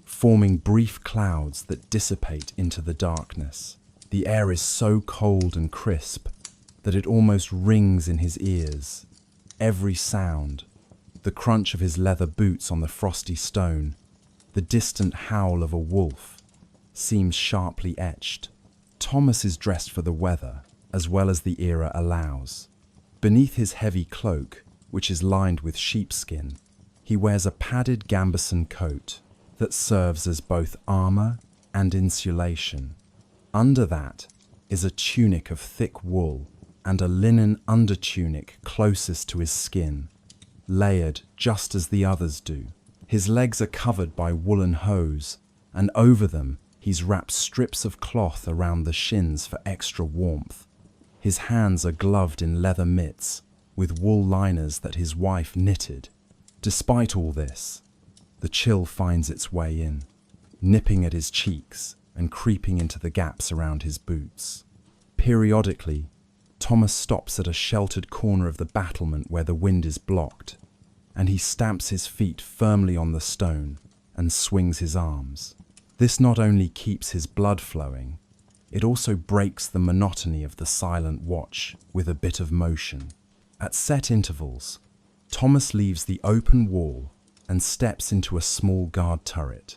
forming brief clouds that dissipate into the darkness. The air is so cold and crisp that it almost rings in his ears. Every sound, the crunch of his leather boots on the frosty stone, the distant howl of a wolf, seems sharply etched. Thomas is dressed for the weather, as well as the era allows. Beneath his heavy cloak, which is lined with sheepskin, he wears a padded gambeson coat that serves as both armor and insulation. Under that is a tunic of thick wool and a linen undertunic closest to his skin, layered just as the others do. His legs are covered by woolen hose, and over them he's wrapped strips of cloth around the shins for extra warmth. His hands are gloved in leather mitts with wool liners that his wife knitted. Despite all this, the chill finds its way in, nipping at his cheeks and creeping into the gaps around his boots. Periodically, Thomas stops at a sheltered corner of the battlement where the wind is blocked, and he stamps his feet firmly on the stone and swings his arms. This not only keeps his blood flowing, it also breaks the monotony of the silent watch with a bit of motion. At set intervals, Thomas leaves the open wall and steps into a small guard turret,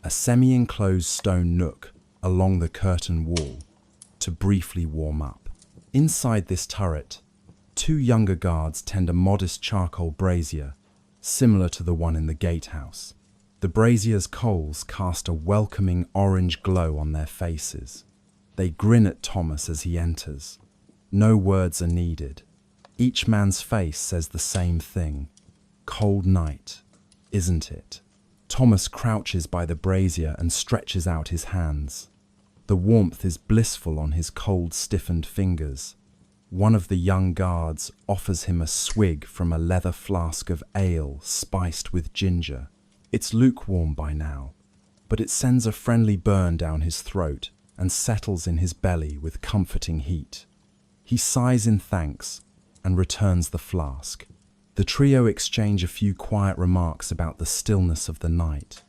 a semi-enclosed stone nook along the curtain wall, to briefly warm up. Inside this turret, 2 younger guards tend a modest charcoal brazier, similar to the one in the gatehouse. The brazier's coals cast a welcoming orange glow on their faces. They grin at Thomas as he enters. No words are needed. Each man's face says the same thing. Cold night, isn't it? Thomas crouches by the brazier and stretches out his hands. The warmth is blissful on his cold, stiffened fingers. One of the young guards offers him a swig from a leather flask of ale spiced with ginger. It's lukewarm by now, but it sends a friendly burn down his throat and settles in his belly with comforting heat. He sighs in thanks and returns the flask. The trio exchange a few quiet remarks about the stillness of the night.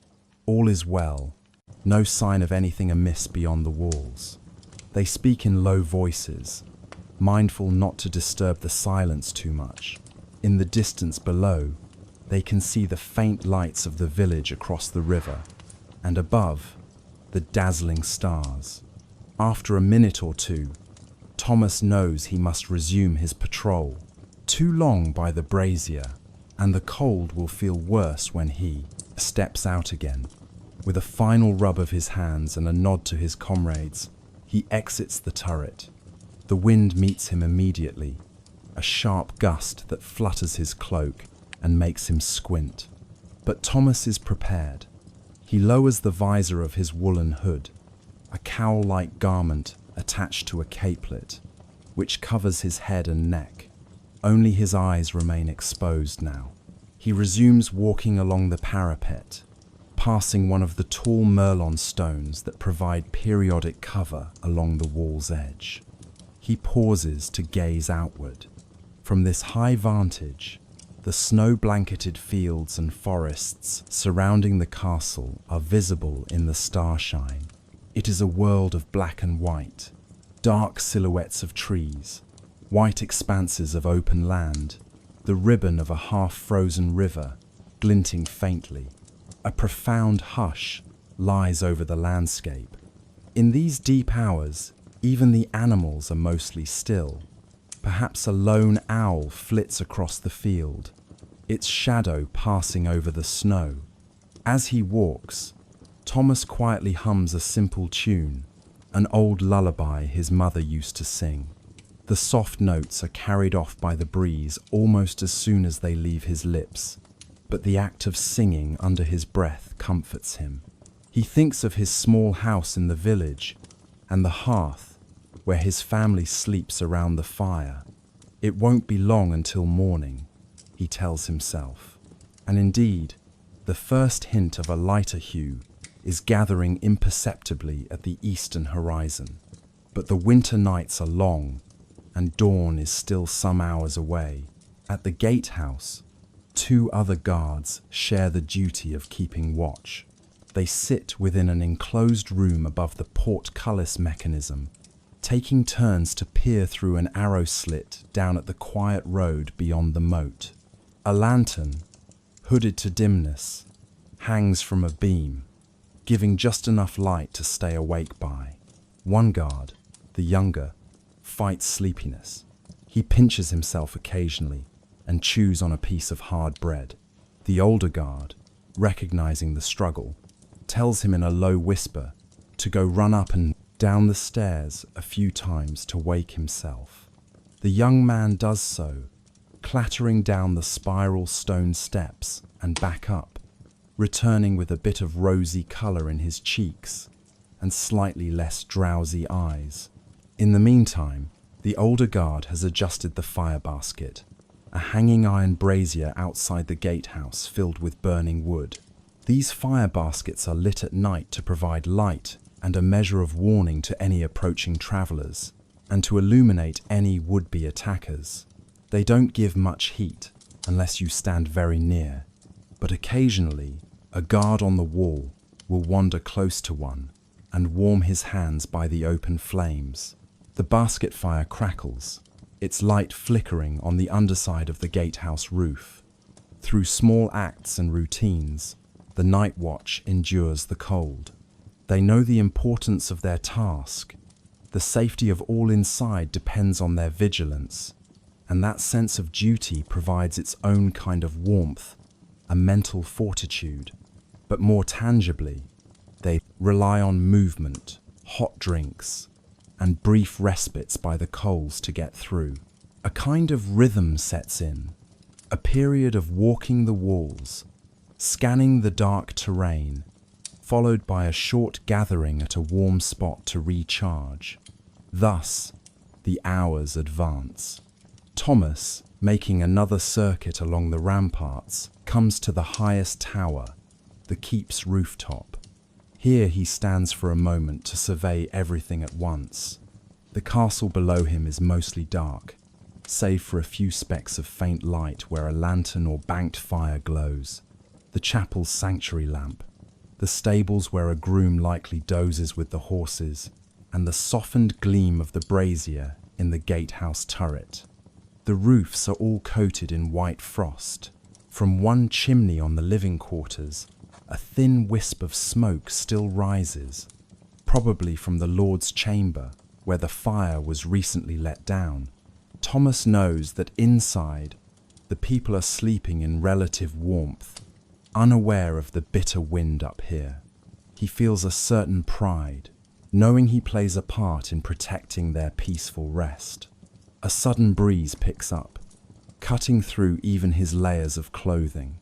All is well, no sign of anything amiss beyond the walls. They speak in low voices, mindful not to disturb the silence too much. In the distance below, they can see the faint lights of the village across the river, and above, the dazzling stars. After a minute or two, Thomas knows he must resume his patrol. Too long by the brazier, and the cold will feel worse when he steps out again. With a final rub of his hands and a nod to his comrades, he exits the turret. The wind meets him immediately, a sharp gust that flutters his cloak and makes him squint. But Thomas is prepared. He lowers the visor of his woolen hood, a cowl-like garment attached to a capelet, which covers his head and neck. Only his eyes remain exposed now. He resumes walking along the parapet, passing one of the tall merlon stones that provide periodic cover along the wall's edge. He pauses to gaze outward. From this high vantage, the snow-blanketed fields and forests surrounding the castle are visible in the starshine. It is a world of black and white, dark silhouettes of trees, white expanses of open land, the ribbon of a half-frozen river glinting faintly. A profound hush lies over the landscape. In these deep hours, even the animals are mostly still. Perhaps a lone owl flits across the field, its shadow passing over the snow. As he walks, Thomas quietly hums a simple tune, an old lullaby his mother used to sing. The soft notes are carried off by the breeze almost as soon as they leave his lips, but the act of singing under his breath comforts him. He thinks of his small house in the village and the hearth where his family sleeps around the fire. It won't be long until morning, he tells himself. And indeed, The first hint of a lighter hue is gathering imperceptibly at the eastern horizon. But the winter nights are long, and dawn is still some hours away. At the gatehouse, 2 other guards share the duty of keeping watch. They sit within an enclosed room above the portcullis mechanism, taking turns to peer through an arrow slit down at the quiet road beyond the moat. A lantern, hooded to dimness, hangs from a beam, giving just enough light to stay awake by. One guard, the younger, fights sleepiness. He pinches himself occasionally and chews on a piece of hard bread. The older guard, recognizing the struggle, tells him in a low whisper to go run up and down the stairs a few times to wake himself. The young man does so, clattering down the spiral stone steps and back up, returning with a bit of rosy color in his cheeks and slightly less drowsy eyes. In the meantime, the older guard has adjusted the fire basket, a hanging iron brazier outside the gatehouse filled with burning wood. These fire baskets are lit at night to provide light and a measure of warning to any approaching travelers, and to illuminate any would-be attackers. They don't give much heat unless you stand very near, but occasionally a guard on the wall will wander close to one and warm his hands by the open flames. The basket fire crackles, its light flickering on the underside of the gatehouse roof. Through small acts and routines, the night watch endures the cold. They know the importance of their task. The safety of all inside depends on their vigilance, and that sense of duty provides its own kind of warmth, a mental fortitude. But more tangibly, they rely on movement, hot drinks, and brief respites by the coals to get through. A kind of rhythm sets in, a period of walking the walls, scanning the dark terrain, followed by a short gathering at a warm spot to recharge. Thus, the hours advance. Thomas, making another circuit along the ramparts, comes to the highest tower, the keep's rooftop. Here he stands for a moment to survey everything at once. The castle below him is mostly dark, save for a few specks of faint light where a lantern or banked fire glows. The chapel's sanctuary lamp, the stables where a groom likely dozes with the horses, and the softened gleam of the brazier in the gatehouse turret. The roofs are all coated in white frost. From one chimney on the living quarters, a thin wisp of smoke still rises, probably from the Lord's chamber, where the fire was recently let down. Thomas knows that inside, the people are sleeping in relative warmth, unaware of the bitter wind up here. He feels a certain pride, knowing he plays a part in protecting their peaceful rest. A sudden breeze picks up, cutting through even his layers of clothing.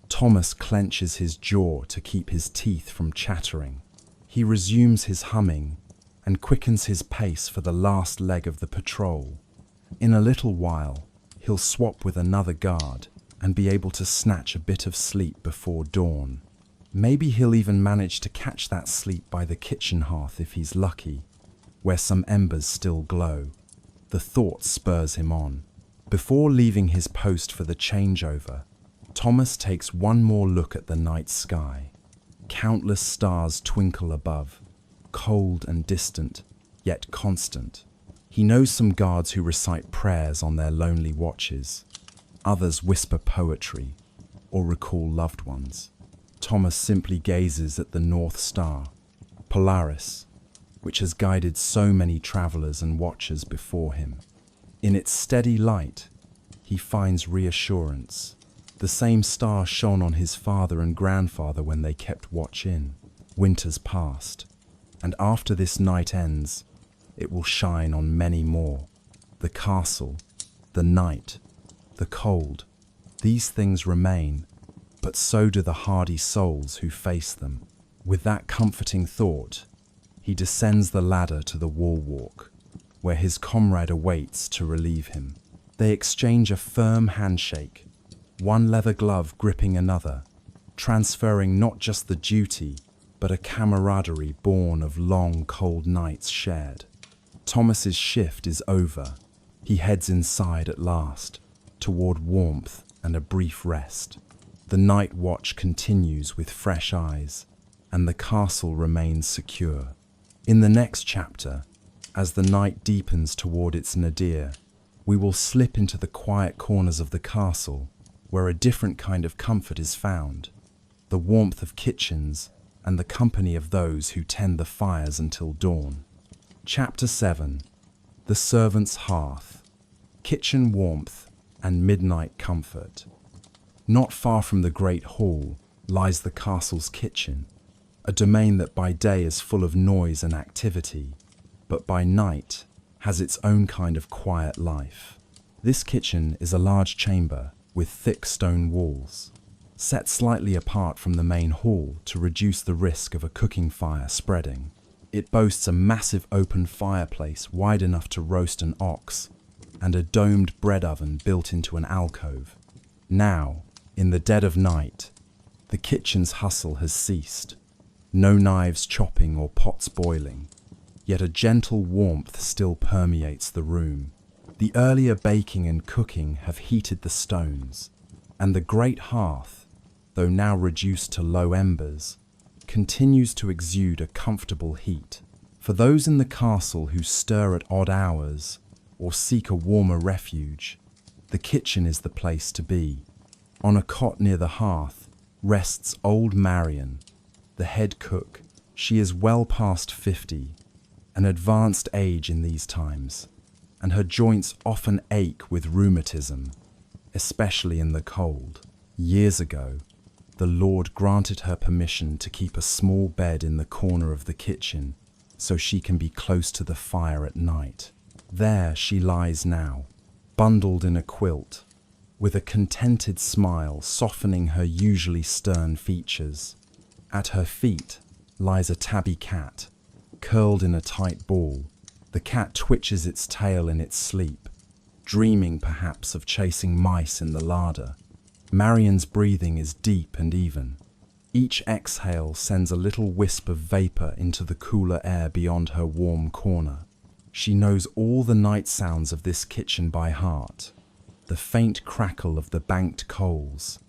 Thomas clenches his jaw to keep his teeth from chattering. He resumes his humming and quickens his pace for the last leg of the patrol. In a little while, he'll swap with another guard and be able to snatch a bit of sleep before dawn. Maybe he'll even manage to catch that sleep by the kitchen hearth if he's lucky, where some embers still glow. The thought spurs him on. Before leaving his post for the changeover, Thomas takes one more look at the night sky. Countless stars twinkle above, cold and distant, yet constant. He knows some guards who recite prayers on their lonely watches. Others whisper poetry or recall loved ones. Thomas simply gazes at the North Star, Polaris, which has guided so many travelers and watchers before him. In its steady light, he finds reassurance. The same star shone on his father and grandfather when they kept watch in. Winter's past, and after this night ends, it will shine on many more. The castle, the night, the cold, these things remain, but so do the hardy souls who face them. With that comforting thought, he descends the ladder to the wall walk, where his comrade awaits to relieve him. They exchange a firm handshake, one leather glove gripping another, transferring not just the duty, but a camaraderie born of long, cold nights shared. Thomas's shift is over. He heads inside at last, toward warmth and a brief rest. The night watch continues with fresh eyes, and the castle remains secure. In the next chapter, as the night deepens toward its nadir, we will slip into the quiet corners of the castle, where a different kind of comfort is found, the warmth of kitchens and the company of those who tend the fires until dawn. Chapter 7. The Servant's Hearth. Kitchen warmth and midnight comfort. Not far from the great hall lies the castle's kitchen, a domain that by day is full of noise and activity, but by night has its own kind of quiet life. This kitchen is a large chamber with thick stone walls, set slightly apart from the main hall to reduce the risk of a cooking fire spreading. It boasts a massive open fireplace wide enough to roast an ox, and a domed bread oven built into an alcove. Now, in the dead of night, the kitchen's hustle has ceased. No knives chopping or pots boiling, yet a gentle warmth still permeates the room. The earlier baking and cooking have heated the stones, and the great hearth, though now reduced to low embers, continues to exude a comfortable heat. For those in the castle who stir at odd hours or seek a warmer refuge, the kitchen is the place to be. On a cot near the hearth rests old Marion, the head cook. She is well past 50, an advanced age in these times, and her joints often ache with rheumatism, especially in the cold. Years ago, the Lord granted her permission to keep a small bed in the corner of the kitchen so she can be close to the fire at night. There she lies now, bundled in a quilt, with a contented smile softening her usually stern features. At her feet lies a tabby cat, curled in a tight ball. The cat twitches its tail in its sleep, dreaming perhaps of chasing mice in the larder. Marion's breathing is deep and even. Each exhale sends a little wisp of vapor into the cooler air beyond her warm corner. She knows all the night sounds of this kitchen by heart. The faint crackle of the banked coals,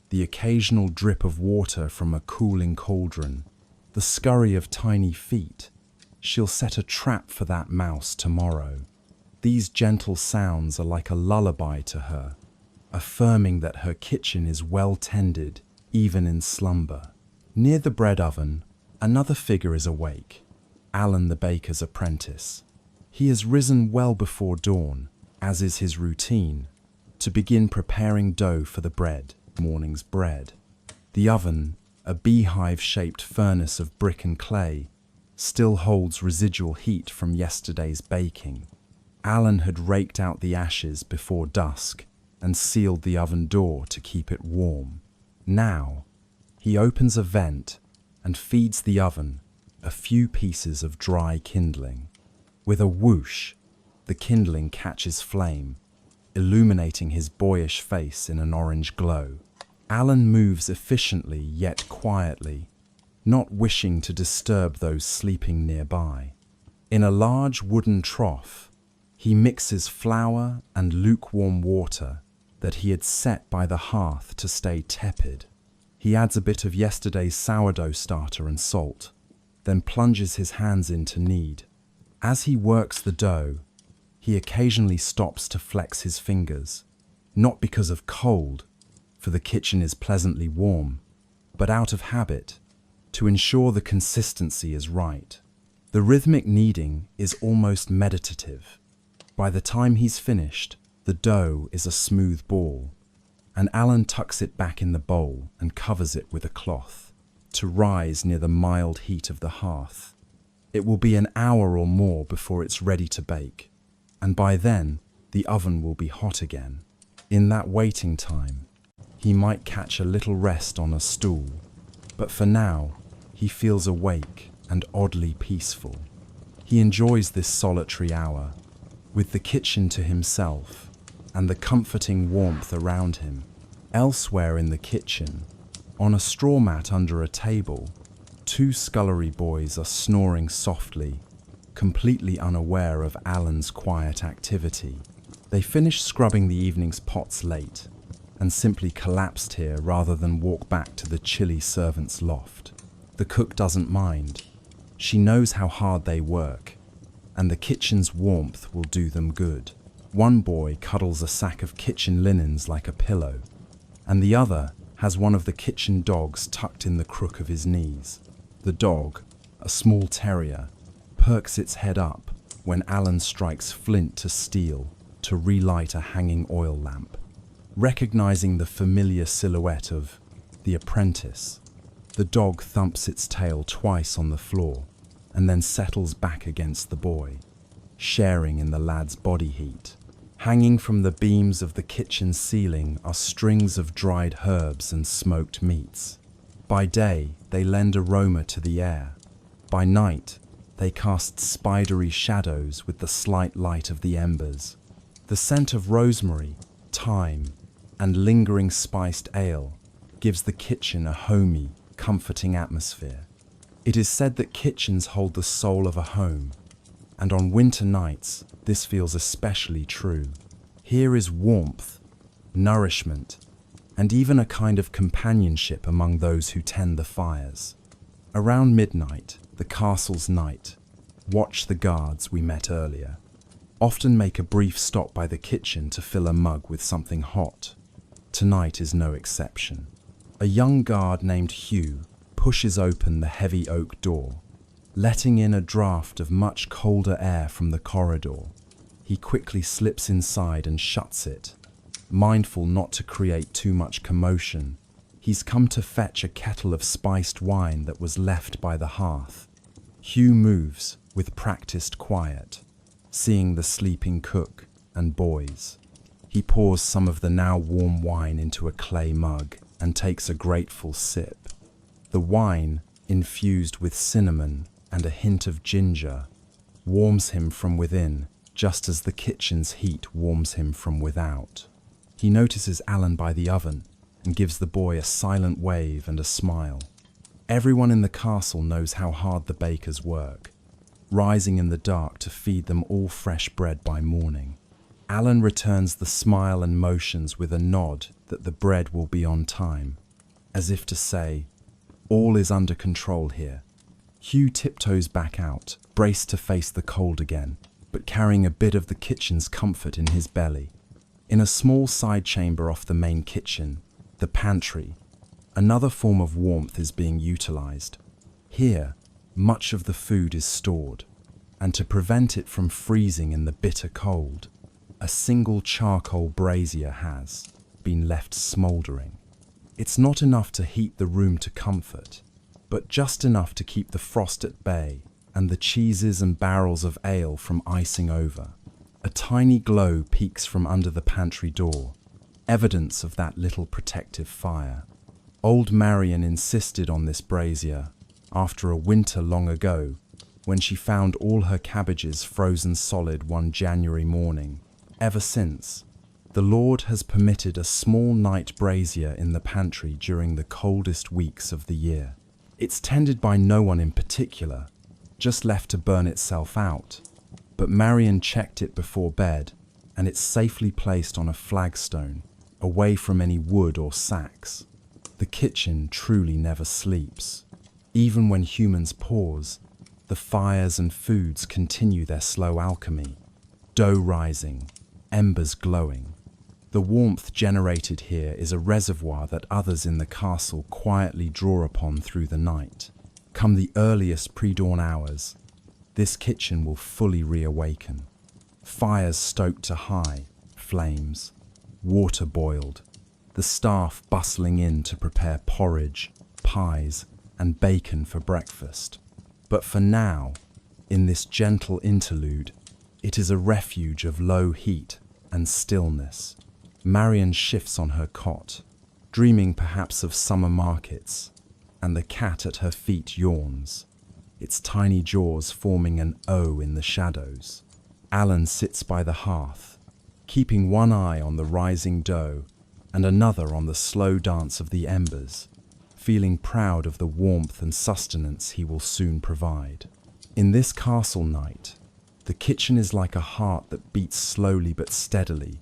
the occasional drip of water from a cooling cauldron, the scurry of tiny feet. She'll set a trap for that mouse tomorrow. These gentle sounds are like a lullaby to her, affirming that her kitchen is well tended, even in slumber. Near the bread oven, another figure is awake, Alan the baker's apprentice. He has risen well before dawn, as is his routine, to begin preparing dough for the morning's bread. The oven, a beehive-shaped furnace of brick and clay, still holds residual heat from yesterday's baking. Alan had raked out the ashes before dusk and sealed the oven door to keep it warm. Now, he opens a vent and feeds the oven a few pieces of dry kindling. With a whoosh, the kindling catches flame, illuminating his boyish face in an orange glow. Alan moves efficiently yet quietly, not wishing to disturb those sleeping nearby. In a large wooden trough, he mixes flour and lukewarm water that he had set by the hearth to stay tepid. He adds a bit of yesterday's sourdough starter and salt, then plunges his hands in to knead. As he works the dough, he occasionally stops to flex his fingers, not because of cold, for the kitchen is pleasantly warm, but out of habit, to ensure the consistency is right. The rhythmic kneading is almost meditative. By the time he's finished, the dough is a smooth ball, and Alan tucks it back in the bowl and covers it with a cloth, to rise near the mild heat of the hearth. It will be an hour or more before it's ready to bake, and by then the oven will be hot again. In that waiting time, he might catch a little rest on a stool, but for now, he feels awake and oddly peaceful. He enjoys this solitary hour, with the kitchen to himself and the comforting warmth around him. Elsewhere in the kitchen, On a straw mat under a table, two scullery boys are snoring softly, completely unaware of Alan's quiet activity. They finished scrubbing the evening's pots late and simply collapsed here rather than walk back to the chilly servants' loft. The cook doesn't mind. She knows how hard they work, and the kitchen's warmth will do them good. One boy cuddles a sack of kitchen linens like a pillow, and the other has one of the kitchen dogs tucked in the crook of his knees. The dog, a small terrier, perks its head up when Alan strikes flint to steel to relight a hanging oil lamp. Recognizing the familiar silhouette of the apprentice, the dog thumps its tail twice on the floor and then settles back against the boy, sharing in the lad's body heat. Hanging from the beams of the kitchen ceiling are strings of dried herbs and smoked meats. By day, they lend aroma to the air. By night, they cast spidery shadows with the slight light of the embers. The scent of rosemary, thyme, and lingering spiced ale gives the kitchen a homey, comforting atmosphere. It is said that kitchens hold the soul of a home, and on winter nights, this feels especially true. Here is warmth, nourishment, and even a kind of companionship among those who tend the fires. Around midnight, the castle's knight, watch the guards we met earlier, often make a brief stop by the kitchen to fill a mug with something hot. Tonight is no exception. A young guard named Hugh pushes open the heavy oak door, letting in a draft of much colder air from the corridor. He quickly slips inside and shuts it, mindful not to create too much commotion. He's come to fetch a kettle of spiced wine that was left by the hearth. Hugh moves with practiced quiet, seeing the sleeping cook and boys. He pours some of the now warm wine into a clay mug and takes a grateful sip. The wine, infused with cinnamon and a hint of ginger, warms him from within, just as the kitchen's heat warms him from without. He notices Alan by the oven and gives the boy a silent wave and a smile. Everyone in the castle knows how hard the bakers work, rising in the dark to feed them all fresh bread by morning. Alan returns the smile and motions with a nod that the bread will be on time, as if to say, all is under control here. Hugh tiptoes back out, braced to face the cold again, but carrying a bit of the kitchen's comfort in his belly. In a small side chamber off the main kitchen, the pantry, another form of warmth is being utilized. Here, much of the food is stored, and to prevent it from freezing in the bitter cold, a single charcoal brazier has been left smouldering. It's not enough to heat the room to comfort, but just enough to keep the frost at bay and the cheeses and barrels of ale from icing over. A tiny glow peeks from under the pantry door, evidence of that little protective fire. Old Marion insisted on this brazier after a winter long ago when she found all her cabbages frozen solid one January morning. Ever since, the Lord has permitted a small night brazier in the pantry during the coldest weeks of the year. It's tended by no one in particular, just left to burn itself out. But Marion checked it before bed, and it's safely placed on a flagstone, away from any wood or sacks. The kitchen truly never sleeps. Even when humans pause, the fires and foods continue their slow alchemy. Dough rising, embers glowing. The warmth generated here is a reservoir that others in the castle quietly draw upon through the night. Come the earliest pre-dawn hours, this kitchen will fully reawaken. Fires stoked to high, flames, water boiled, the staff bustling in to prepare porridge, pies, and bacon for breakfast. But for now, in this gentle interlude, it is a refuge of low heat and stillness. Marion shifts on her cot, dreaming perhaps of summer markets, and the cat at her feet yawns, its tiny jaws forming an O in the shadows. Alan sits by the hearth, keeping one eye on the rising dough and another on the slow dance of the embers. feeling proud of the warmth and sustenance he will soon provide. In this castle night, the kitchen is like a heart that beats slowly but steadily,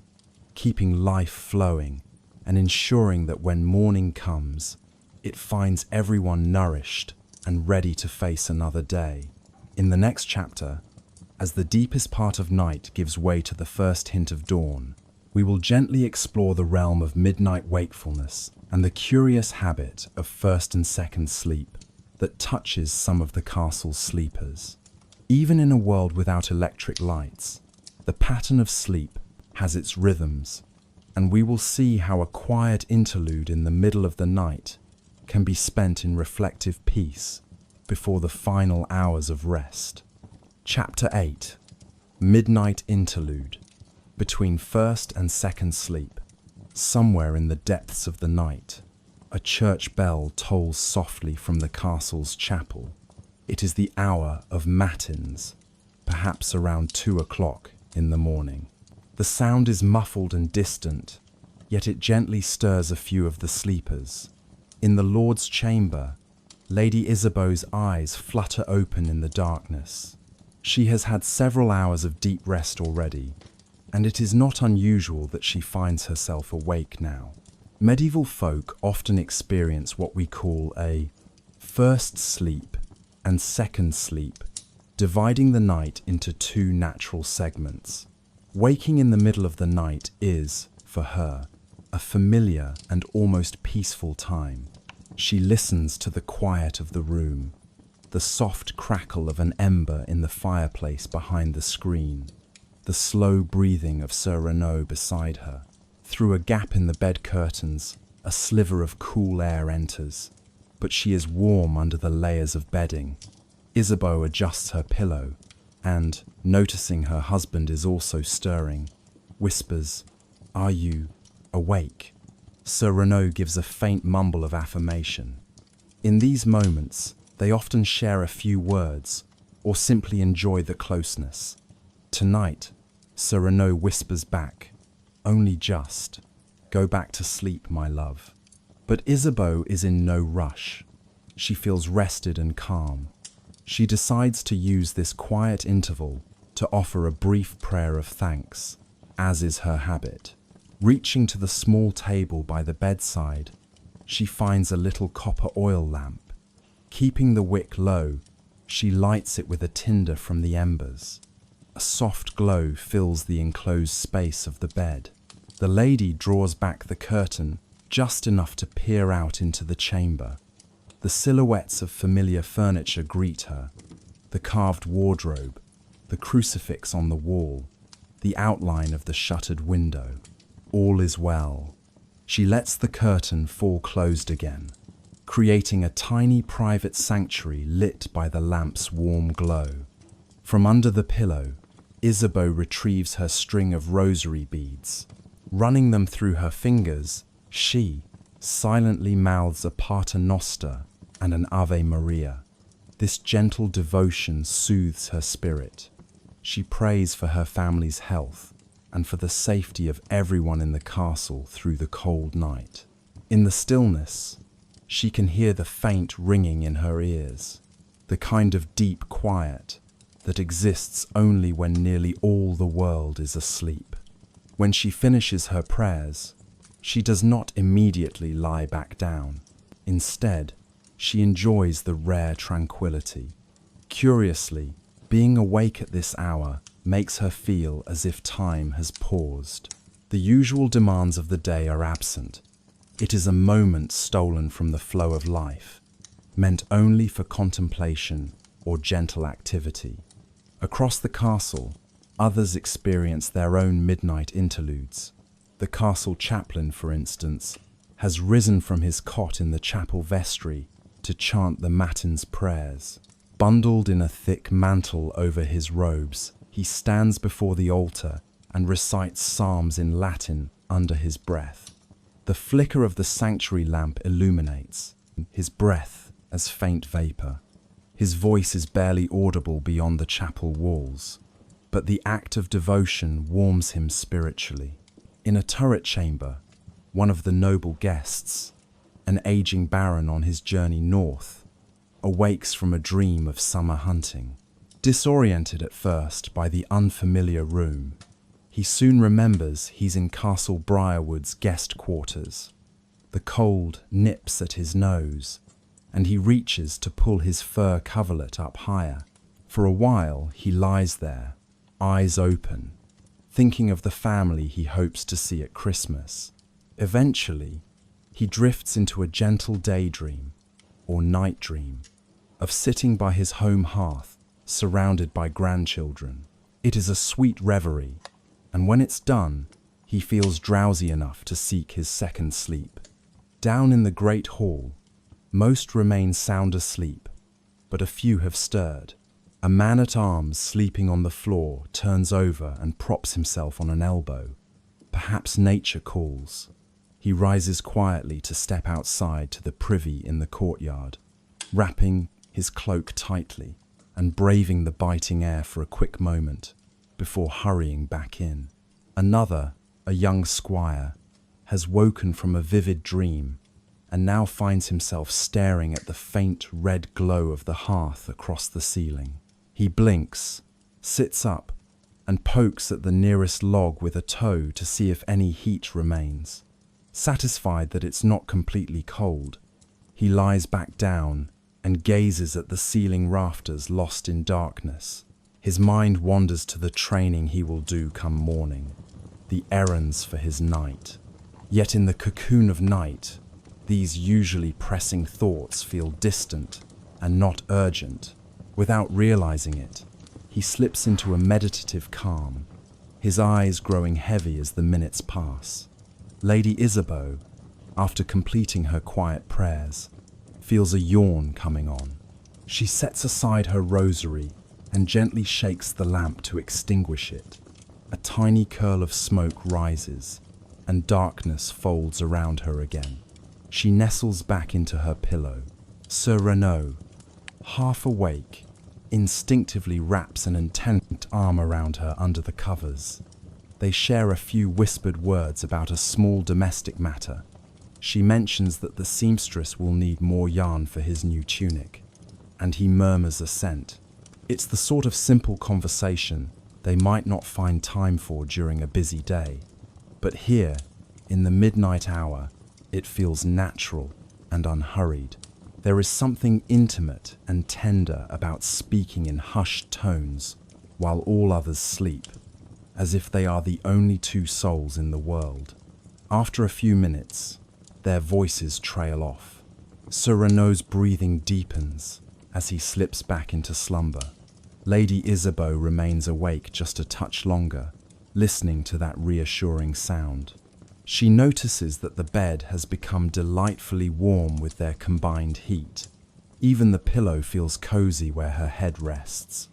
keeping life flowing and ensuring that when morning comes, it finds everyone nourished and ready to face another day. In the next chapter, as the deepest part of night gives way to the first hint of dawn, we will gently explore the realm of midnight wakefulness and the curious habit of first and second sleep that touches some of the castle's sleepers. Even in a world without electric lights, the pattern of sleep has its rhythms, and we will see how a quiet interlude in the middle of the night can be spent in reflective peace before the final hours of rest. Chapter 8. Midnight Interlude. Between first and second sleep, somewhere in the depths of the night, a church bell tolls softly from the castle's chapel. It is the hour of matins, perhaps around 2 o'clock in the morning. The sound is muffled and distant, yet it gently stirs a few of the sleepers. In the Lord's chamber, Lady Isabeau's eyes flutter open in the darkness. She has had several hours of deep rest already, and it is not unusual that she finds herself awake now. Medieval folk often experience what we call a first sleep and second sleep, dividing the night into two natural segments. Waking in the middle of the night is, for her, a familiar and almost peaceful time. She listens to the quiet of the room, the soft crackle of an ember in the fireplace behind the screen, the slow breathing of Sir Renaud beside her. Through a gap in the bed curtains, a sliver of cool air enters, but she is warm under the layers of bedding. Isabeau adjusts her pillow and, noticing her husband is also stirring, whispers, "Are you awake?" Sir Renaud gives a faint mumble of affirmation. In these moments, they often share a few words or simply enjoy the closeness. Tonight, Sir Renaud whispers back, "Only just. Go back to sleep, my love." But Isabeau is in no rush. She feels rested and calm. She decides to use this quiet interval to offer a brief prayer of thanks, as is her habit. Reaching to the small table by the bedside, she finds a little copper oil lamp. Keeping the wick low, she lights it with a tinder from the embers. A soft glow fills the enclosed space of the bed. The lady draws back the curtain just enough to peer out into the chamber. The silhouettes of familiar furniture greet her: the carved wardrobe, the crucifix on the wall, the outline of the shuttered window. All is well. She lets the curtain fall closed again, creating a tiny private sanctuary lit by the lamp's warm glow. From under the pillow, Isabeau retrieves her string of rosary beads. Running them through her fingers, she silently mouths a Pater Noster and an Ave Maria. This gentle devotion soothes her spirit. She prays for her family's health and for the safety of everyone in the castle through the cold night. In the stillness, she can hear the faint ringing in her ears, the kind of deep quiet that exists only when nearly all the world is asleep. When she finishes her prayers, she does not immediately lie back down. Instead, she enjoys the rare tranquility. Curiously, being awake at this hour makes her feel as if time has paused. The usual demands of the day are absent. It is a moment stolen from the flow of life, meant only for contemplation or gentle activity. Across the castle, others experience their own midnight interludes. The castle chaplain, for instance, has risen from his cot in the chapel vestry to chant the matins prayers. Bundled in a thick mantle over his robes, he stands before the altar and recites psalms in Latin under his breath. The flicker of the sanctuary lamp illuminates his breath as faint vapor. His voice is barely audible beyond the chapel walls, but the act of devotion warms him spiritually. In a turret chamber, one of the noble guests, an aging baron on his journey north, awakes from a dream of summer hunting. Disoriented at first by the unfamiliar room, he soon remembers he's in Castle Briarwood's guest quarters. The cold nips at his nose, and he reaches to pull his fur coverlet up higher. For a while he lies there, eyes open, thinking of the family he hopes to see at Christmas. Eventually, he drifts into a gentle daydream, or night dream, of sitting by his home hearth, surrounded by grandchildren. It is a sweet reverie, and when it's done, he feels drowsy enough to seek his second sleep. Down in the great hall, most remain sound asleep, but a few have stirred. A man-at-arms sleeping on the floor turns over and props himself on an elbow. Perhaps nature calls. He rises quietly to step outside to the privy in the courtyard, wrapping his cloak tightly and braving the biting air for a quick moment before hurrying back in. Another, a young squire, has woken from a vivid dream and now finds himself staring at the faint red glow of the hearth across the ceiling. He blinks, sits up, and pokes at the nearest log with a toe to see if any heat remains. Satisfied that it's not completely cold, he lies back down and gazes at the ceiling rafters lost in darkness. His mind wanders to the training he will do come morning, the errands for his knight. Yet in the cocoon of night, these usually pressing thoughts feel distant and not urgent. Without realizing it, he slips into a meditative calm, his eyes growing heavy as the minutes pass. Lady Isabeau, after completing her quiet prayers, feels a yawn coming on. She sets aside her rosary and gently shakes the lamp to extinguish it. A tiny curl of smoke rises, and darkness folds around her again. She nestles back into her pillow. Sir Renaud, half awake, instinctively wraps an intent arm around her under the covers. They share a few whispered words about a small domestic matter. She mentions that the seamstress will need more yarn for his new tunic, and he murmurs assent. It's the sort of simple conversation they might not find time for during a busy day, but here, in the midnight hour, it feels natural and unhurried. There is something intimate and tender about speaking in hushed tones while all others sleep, as if they are the only two souls in the world. After a few minutes, their voices trail off. Sir Renaud's breathing deepens as he slips back into slumber. Lady Isabeau remains awake just a touch longer, listening to that reassuring sound. She notices that the bed has become delightfully warm with their combined heat. Even the pillow feels cozy where her head rests.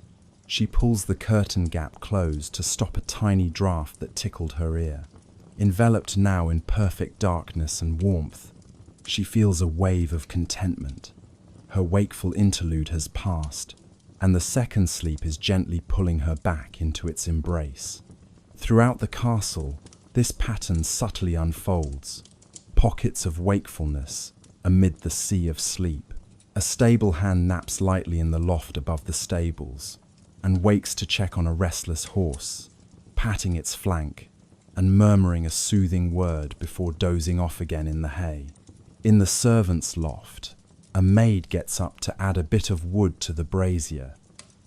She pulls the curtain gap closed to stop a tiny draft that tickled her ear. Enveloped now in perfect darkness and warmth, she feels a wave of contentment. Her wakeful interlude has passed, and the second sleep is gently pulling her back into its embrace. Throughout the castle, this pattern subtly unfolds. Pockets of wakefulness amid the sea of sleep. A stable hand naps lightly in the loft above the stables and wakes to check on a restless horse, patting its flank and murmuring a soothing word before dozing off again in the hay. In the servants' loft, a maid gets up to add a bit of wood to the brazier,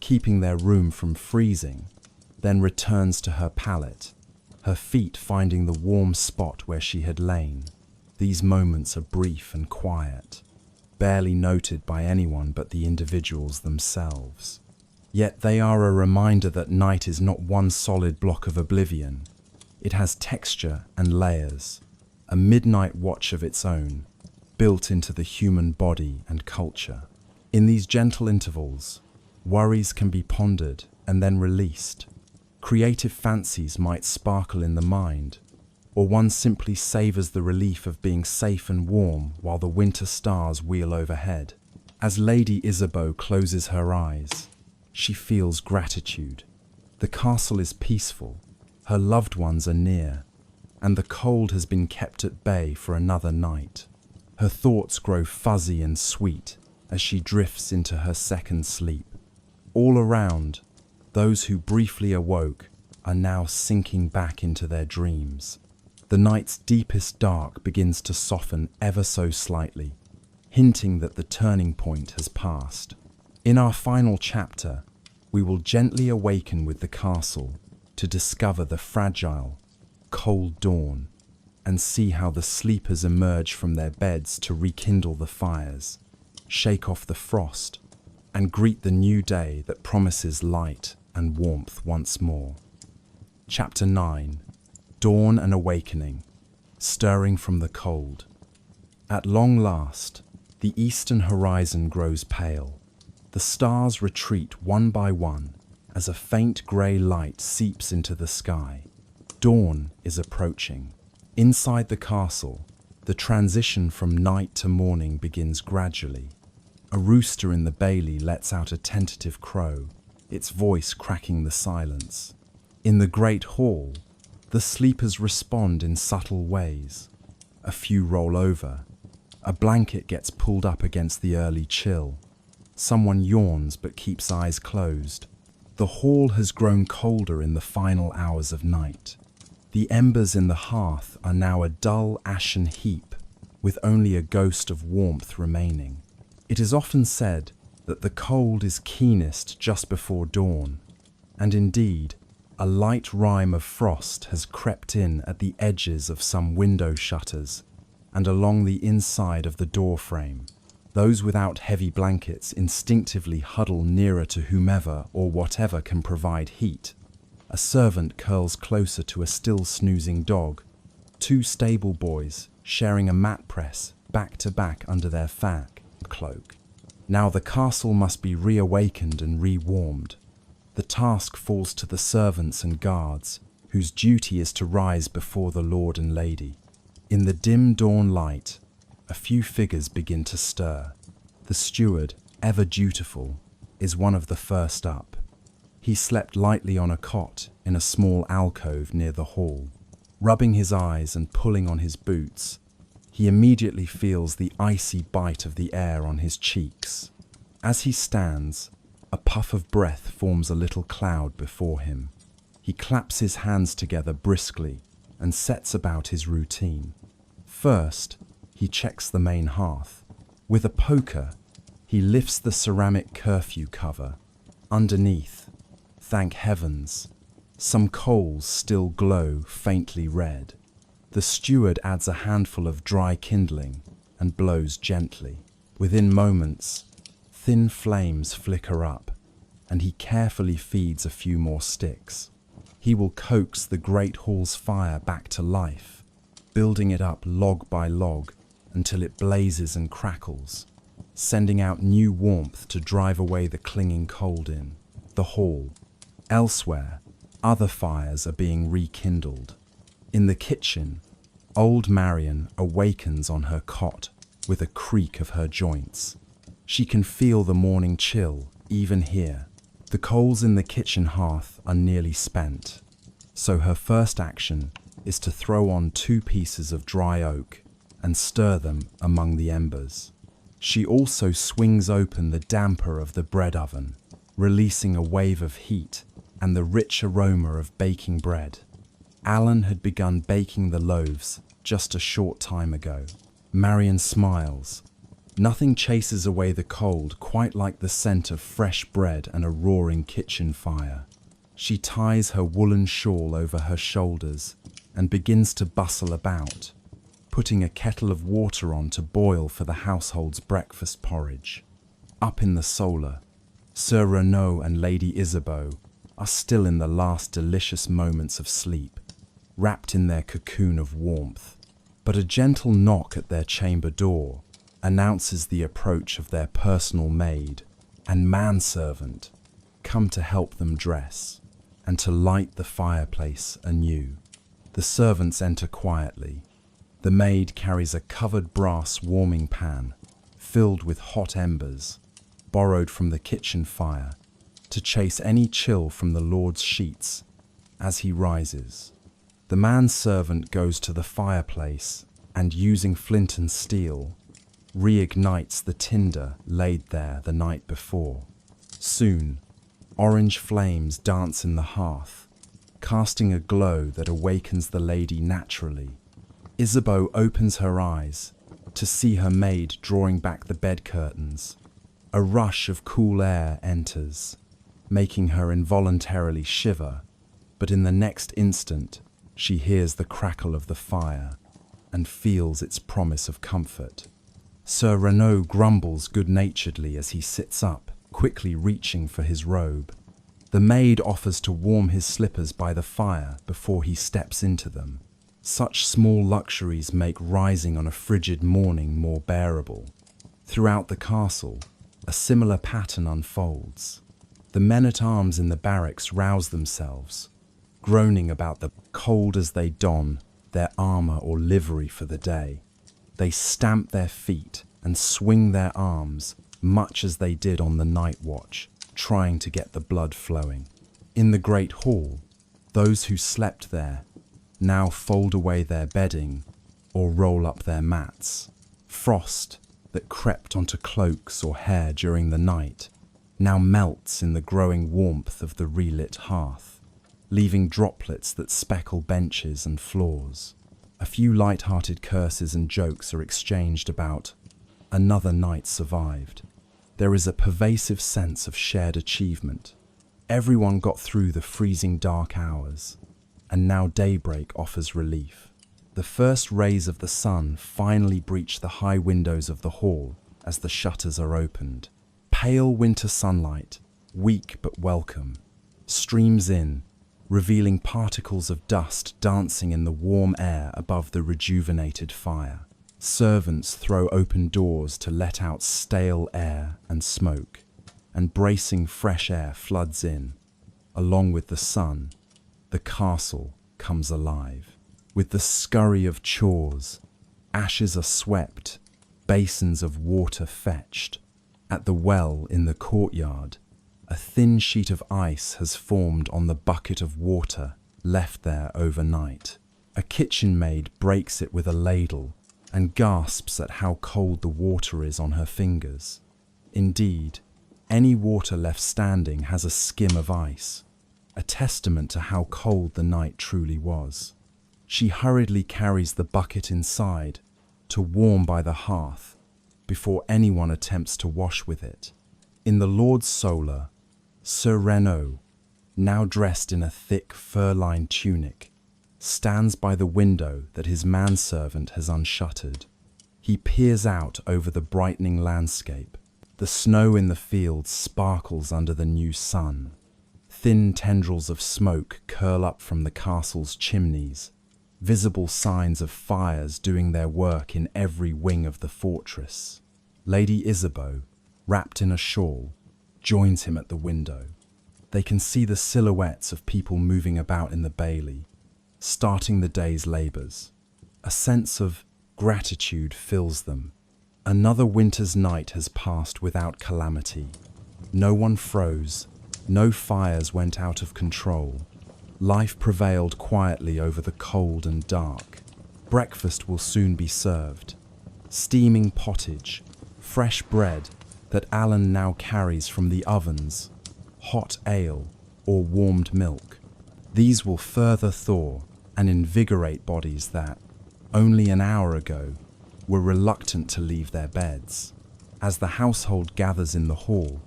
keeping their room from freezing, then returns to her pallet, her feet finding the warm spot where she had lain. These moments are brief and quiet, barely noted by anyone but the individuals themselves. Yet they are a reminder that night is not one solid block of oblivion. It has texture and layers, a midnight watch of its own, built into the human body and culture. In these gentle intervals, worries can be pondered and then released. Creative fancies might sparkle in the mind, or one simply savors the relief of being safe and warm while the winter stars wheel overhead. As Lady Isabeau closes her eyes, she feels gratitude. The castle is peaceful, her loved ones are near, and the cold has been kept at bay for another night. Her thoughts grow fuzzy and sweet as she drifts into her second sleep. All around, those who briefly awoke are now sinking back into their dreams. The night's deepest dark begins to soften ever so slightly, hinting that the turning point has passed. In our final chapter, we will gently awaken with the castle to discover the fragile, cold dawn and see how the sleepers emerge from their beds to rekindle the fires, shake off the frost, and greet the new day that promises light and warmth once more. Chapter 9. Dawn and Awakening, Stirring from the Cold. At long last, the eastern horizon grows pale. The stars retreat one by one as a faint grey light seeps into the sky. Dawn is approaching. Inside the castle, the transition from night to morning begins gradually. A rooster in the bailey lets out a tentative crow, its voice cracking the silence. In the great hall, the sleepers respond in subtle ways. A few roll over. A blanket gets pulled up against the early chill. Someone yawns but keeps eyes closed. The hall has grown colder in the final hours of night. The embers in the hearth are now a dull ashen heap, with only a ghost of warmth remaining. It is often said that the cold is keenest just before dawn, and indeed, a light rime of frost has crept in at the edges of some window shutters and along the inside of the door frame. Those without heavy blankets instinctively huddle nearer to whomever or whatever can provide heat. A servant curls closer to a still snoozing dog. Two stable boys sharing a mat press back to back under their fag cloak. Now the castle must be reawakened and rewarmed. The task falls to the servants and guards, whose duty is to rise before the lord and lady. In the dim dawn light, a few figures begin to stir. The steward, ever dutiful, is one of the first up. He slept lightly on a cot in a small alcove near the hall. Rubbing his eyes and pulling on his boots, he immediately feels the icy bite of the air on his cheeks. As he stands, a puff of breath forms a little cloud before him. He claps his hands together briskly and sets about his routine. First, he checks the main hearth. With a poker, he lifts the ceramic curfew cover. Underneath, thank heavens, some coals still glow faintly red. The steward adds a handful of dry kindling and blows gently. Within moments, thin flames flicker up, and he carefully feeds a few more sticks. He will coax the great hall's fire back to life, building it up log by log until it blazes and crackles, sending out new warmth to drive away the clinging cold in the hall. Elsewhere, other fires are being rekindled. In the kitchen, old Marion awakens on her cot with a creak of her joints. She can feel the morning chill, even here. The coals in the kitchen hearth are nearly spent, so her first action is to throw on 2 pieces of dry oak and stir them among the embers. She also swings open the damper of the bread oven, releasing a wave of heat and the rich aroma of baking bread. Alan had begun baking the loaves just a short time ago. Marion smiles. Nothing chases away the cold quite like the scent of fresh bread and a roaring kitchen fire. She ties her woolen shawl over her shoulders and begins to bustle about, putting a kettle of water on to boil for the household's breakfast porridge. Up in the solar, Sir Renaud and Lady Isabeau are still in the last delicious moments of sleep, wrapped in their cocoon of warmth. But a gentle knock at their chamber door announces the approach of their personal maid and manservant, come to help them dress and to light the fireplace anew. The servants enter quietly. The maid carries a covered brass warming pan filled with hot embers, borrowed from the kitchen fire, to chase any chill from the Lord's sheets as he rises. The manservant goes to the fireplace and, using flint and steel, reignites the tinder laid there the night before. Soon, orange flames dance in the hearth, casting a glow that awakens the lady naturally. Isabeau opens her eyes to see her maid drawing back the bed curtains. A rush of cool air enters, making her involuntarily shiver, but in the next instant she hears the crackle of the fire and feels its promise of comfort. Sir Renaud grumbles good-naturedly as he sits up, quickly reaching for his robe. The maid offers to warm his slippers by the fire before he steps into them. Such small luxuries make rising on a frigid morning more bearable. Throughout the castle, a similar pattern unfolds. The men-at-arms in the barracks rouse themselves, groaning about the cold as they don their armour or livery for the day. They stamp their feet and swing their arms much as they did on the night watch, trying to get the blood flowing. In the great hall, those who slept there now fold away their bedding or roll up their mats. Frost that crept onto cloaks or hair during the night now melts in the growing warmth of the relit hearth, leaving droplets that speckle benches and floors. A few light-hearted curses and jokes are exchanged about another night survived. There is a pervasive sense of shared achievement. Everyone got through the freezing dark hours, and now daybreak offers relief. The first rays of the sun finally breach the high windows of the hall as the shutters are opened. Pale winter sunlight, weak but welcome, streams in, revealing particles of dust dancing in the warm air above the rejuvenated fire. Servants throw open doors to let out stale air and smoke, and bracing fresh air floods in. Along with the sun, the castle comes alive. With the scurry of chores, ashes are swept, basins of water fetched. At the well in the courtyard, a thin sheet of ice has formed on the bucket of water left there overnight. A kitchen maid breaks it with a ladle and gasps at how cold the water is on her fingers. Indeed, any water left standing has a skim of ice, a testament to how cold the night truly was. She hurriedly carries the bucket inside to warm by the hearth before anyone attempts to wash with it. In the Lord's solar, Sir Renaud, now dressed in a thick fur-lined tunic, stands by the window that his manservant has unshuttered. He peers out over the brightening landscape. The snow in the fields sparkles under the new sun. Thin tendrils of smoke curl up from the castle's chimneys, visible signs of fires doing their work in every wing of the fortress. Lady Isabeau, wrapped in a shawl, joins him at the window. They can see the silhouettes of people moving about in the bailey, starting the day's labours. A sense of gratitude fills them. Another winter's night has passed without calamity. No one froze, no fires went out of control. Life prevailed quietly over the cold and dark. Breakfast will soon be served. Steaming pottage, fresh bread that Alan now carries from the ovens, hot ale or warmed milk. These will further thaw and invigorate bodies that, only an hour ago, were reluctant to leave their beds. As the household gathers in the hall,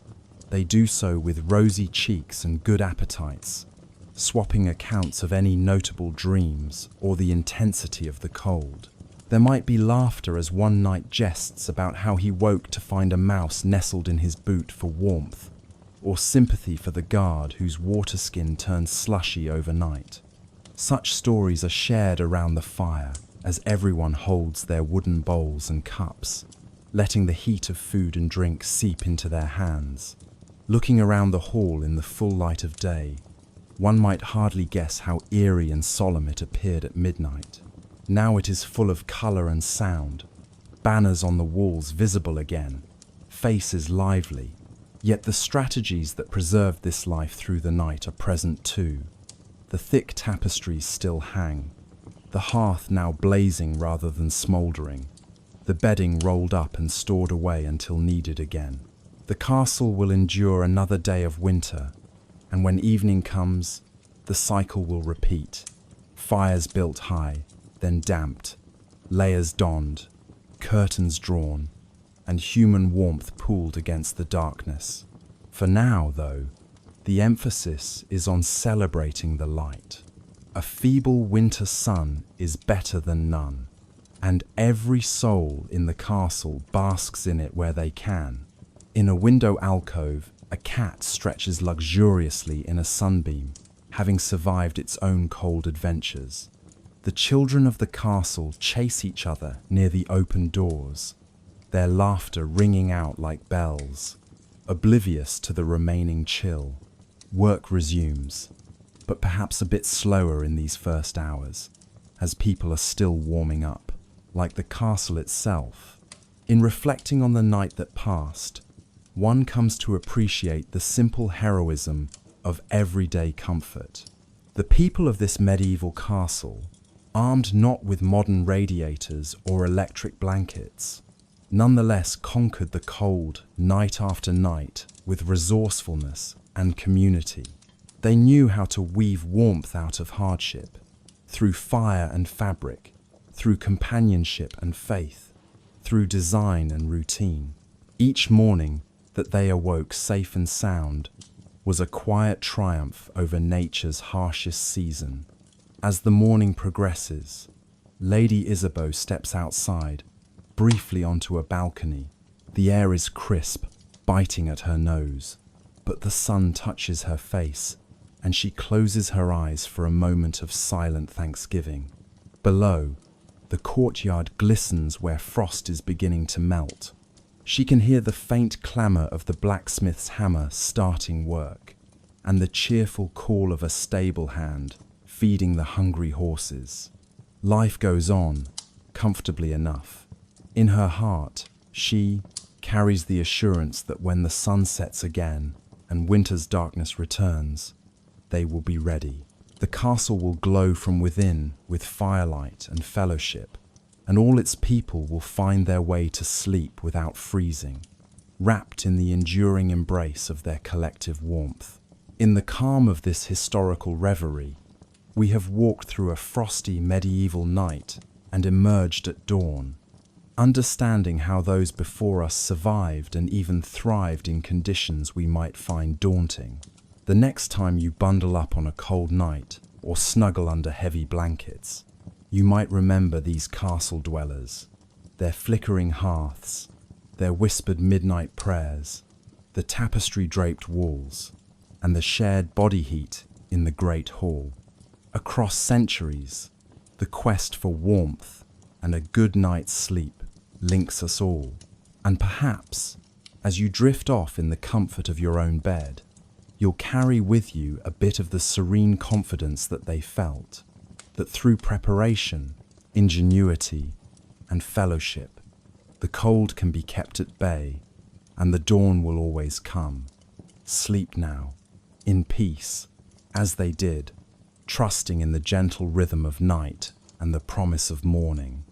they do so with rosy cheeks and good appetites, swapping accounts of any notable dreams or the intensity of the cold. There might be laughter as one knight jests about how he woke to find a mouse nestled in his boot for warmth, or sympathy for the guard whose water skin turned slushy overnight. Such stories are shared around the fire as everyone holds their wooden bowls and cups, letting the heat of food and drink seep into their hands. Looking around the hall in the full light of day, one might hardly guess how eerie and solemn it appeared at midnight. Now it is full of colour and sound, banners on the walls visible again, faces lively. Yet the strategies that preserved this life through the night are present too. The thick tapestries still hang, the hearth now blazing rather than smouldering. the bedding rolled up and stored away until needed again. The castle will endure another day of winter, and when evening comes, the cycle will repeat. Fires built high, then damped, layers donned, curtains drawn, and human warmth pooled against the darkness. For now, though, the emphasis is on celebrating the light. A feeble winter sun is better than none, and every soul in the castle basks in it where they can. In a window alcove, a cat stretches luxuriously in a sunbeam, having survived its own cold adventures. The children of the castle chase each other near the open doors, their laughter ringing out like bells. Oblivious to the remaining chill, work resumes, but perhaps a bit slower in these first hours, as people are still warming up, like the castle itself. In reflecting on the night that passed, one comes to appreciate the simple heroism of everyday comfort. The people of this medieval castle, armed not with modern radiators or electric blankets, nonetheless conquered the cold night after night with resourcefulness and community. They knew how to weave warmth out of hardship, through fire and fabric, through companionship and faith, through design and routine. Each morning that they awoke safe and sound was a quiet triumph over nature's harshest season. As the morning progresses, Lady Isabeau steps outside, briefly onto a balcony. The air is crisp, biting at her nose, but the sun touches her face, and she closes her eyes for a moment of silent thanksgiving. Below, the courtyard glistens where frost is beginning to melt. She can hear the faint clamour of the blacksmith's hammer starting work, and the cheerful call of a stable hand feeding the hungry horses. Life goes on, comfortably enough. In her heart, she carries the assurance that when the sun sets again and winter's darkness returns, they will be ready. The castle will glow from within with firelight and fellowship, and all its people will find their way to sleep without freezing, wrapped in the enduring embrace of their collective warmth. In the calm of this historical reverie, we have walked through a frosty medieval night and emerged at dawn, understanding how those before us survived and even thrived in conditions we might find daunting. The next time you bundle up on a cold night or snuggle under heavy blankets, you might remember these castle dwellers, their flickering hearths, their whispered midnight prayers, the tapestry-draped walls, and the shared body heat in the great hall. Across centuries, the quest for warmth and a good night's sleep links us all, and perhaps, as you drift off in the comfort of your own bed, you'll carry with you a bit of the serene confidence that they felt, that through preparation, ingenuity, and fellowship, the cold can be kept at bay, and the dawn will always come. Sleep now, in peace, as they did, trusting in the gentle rhythm of night and the promise of morning.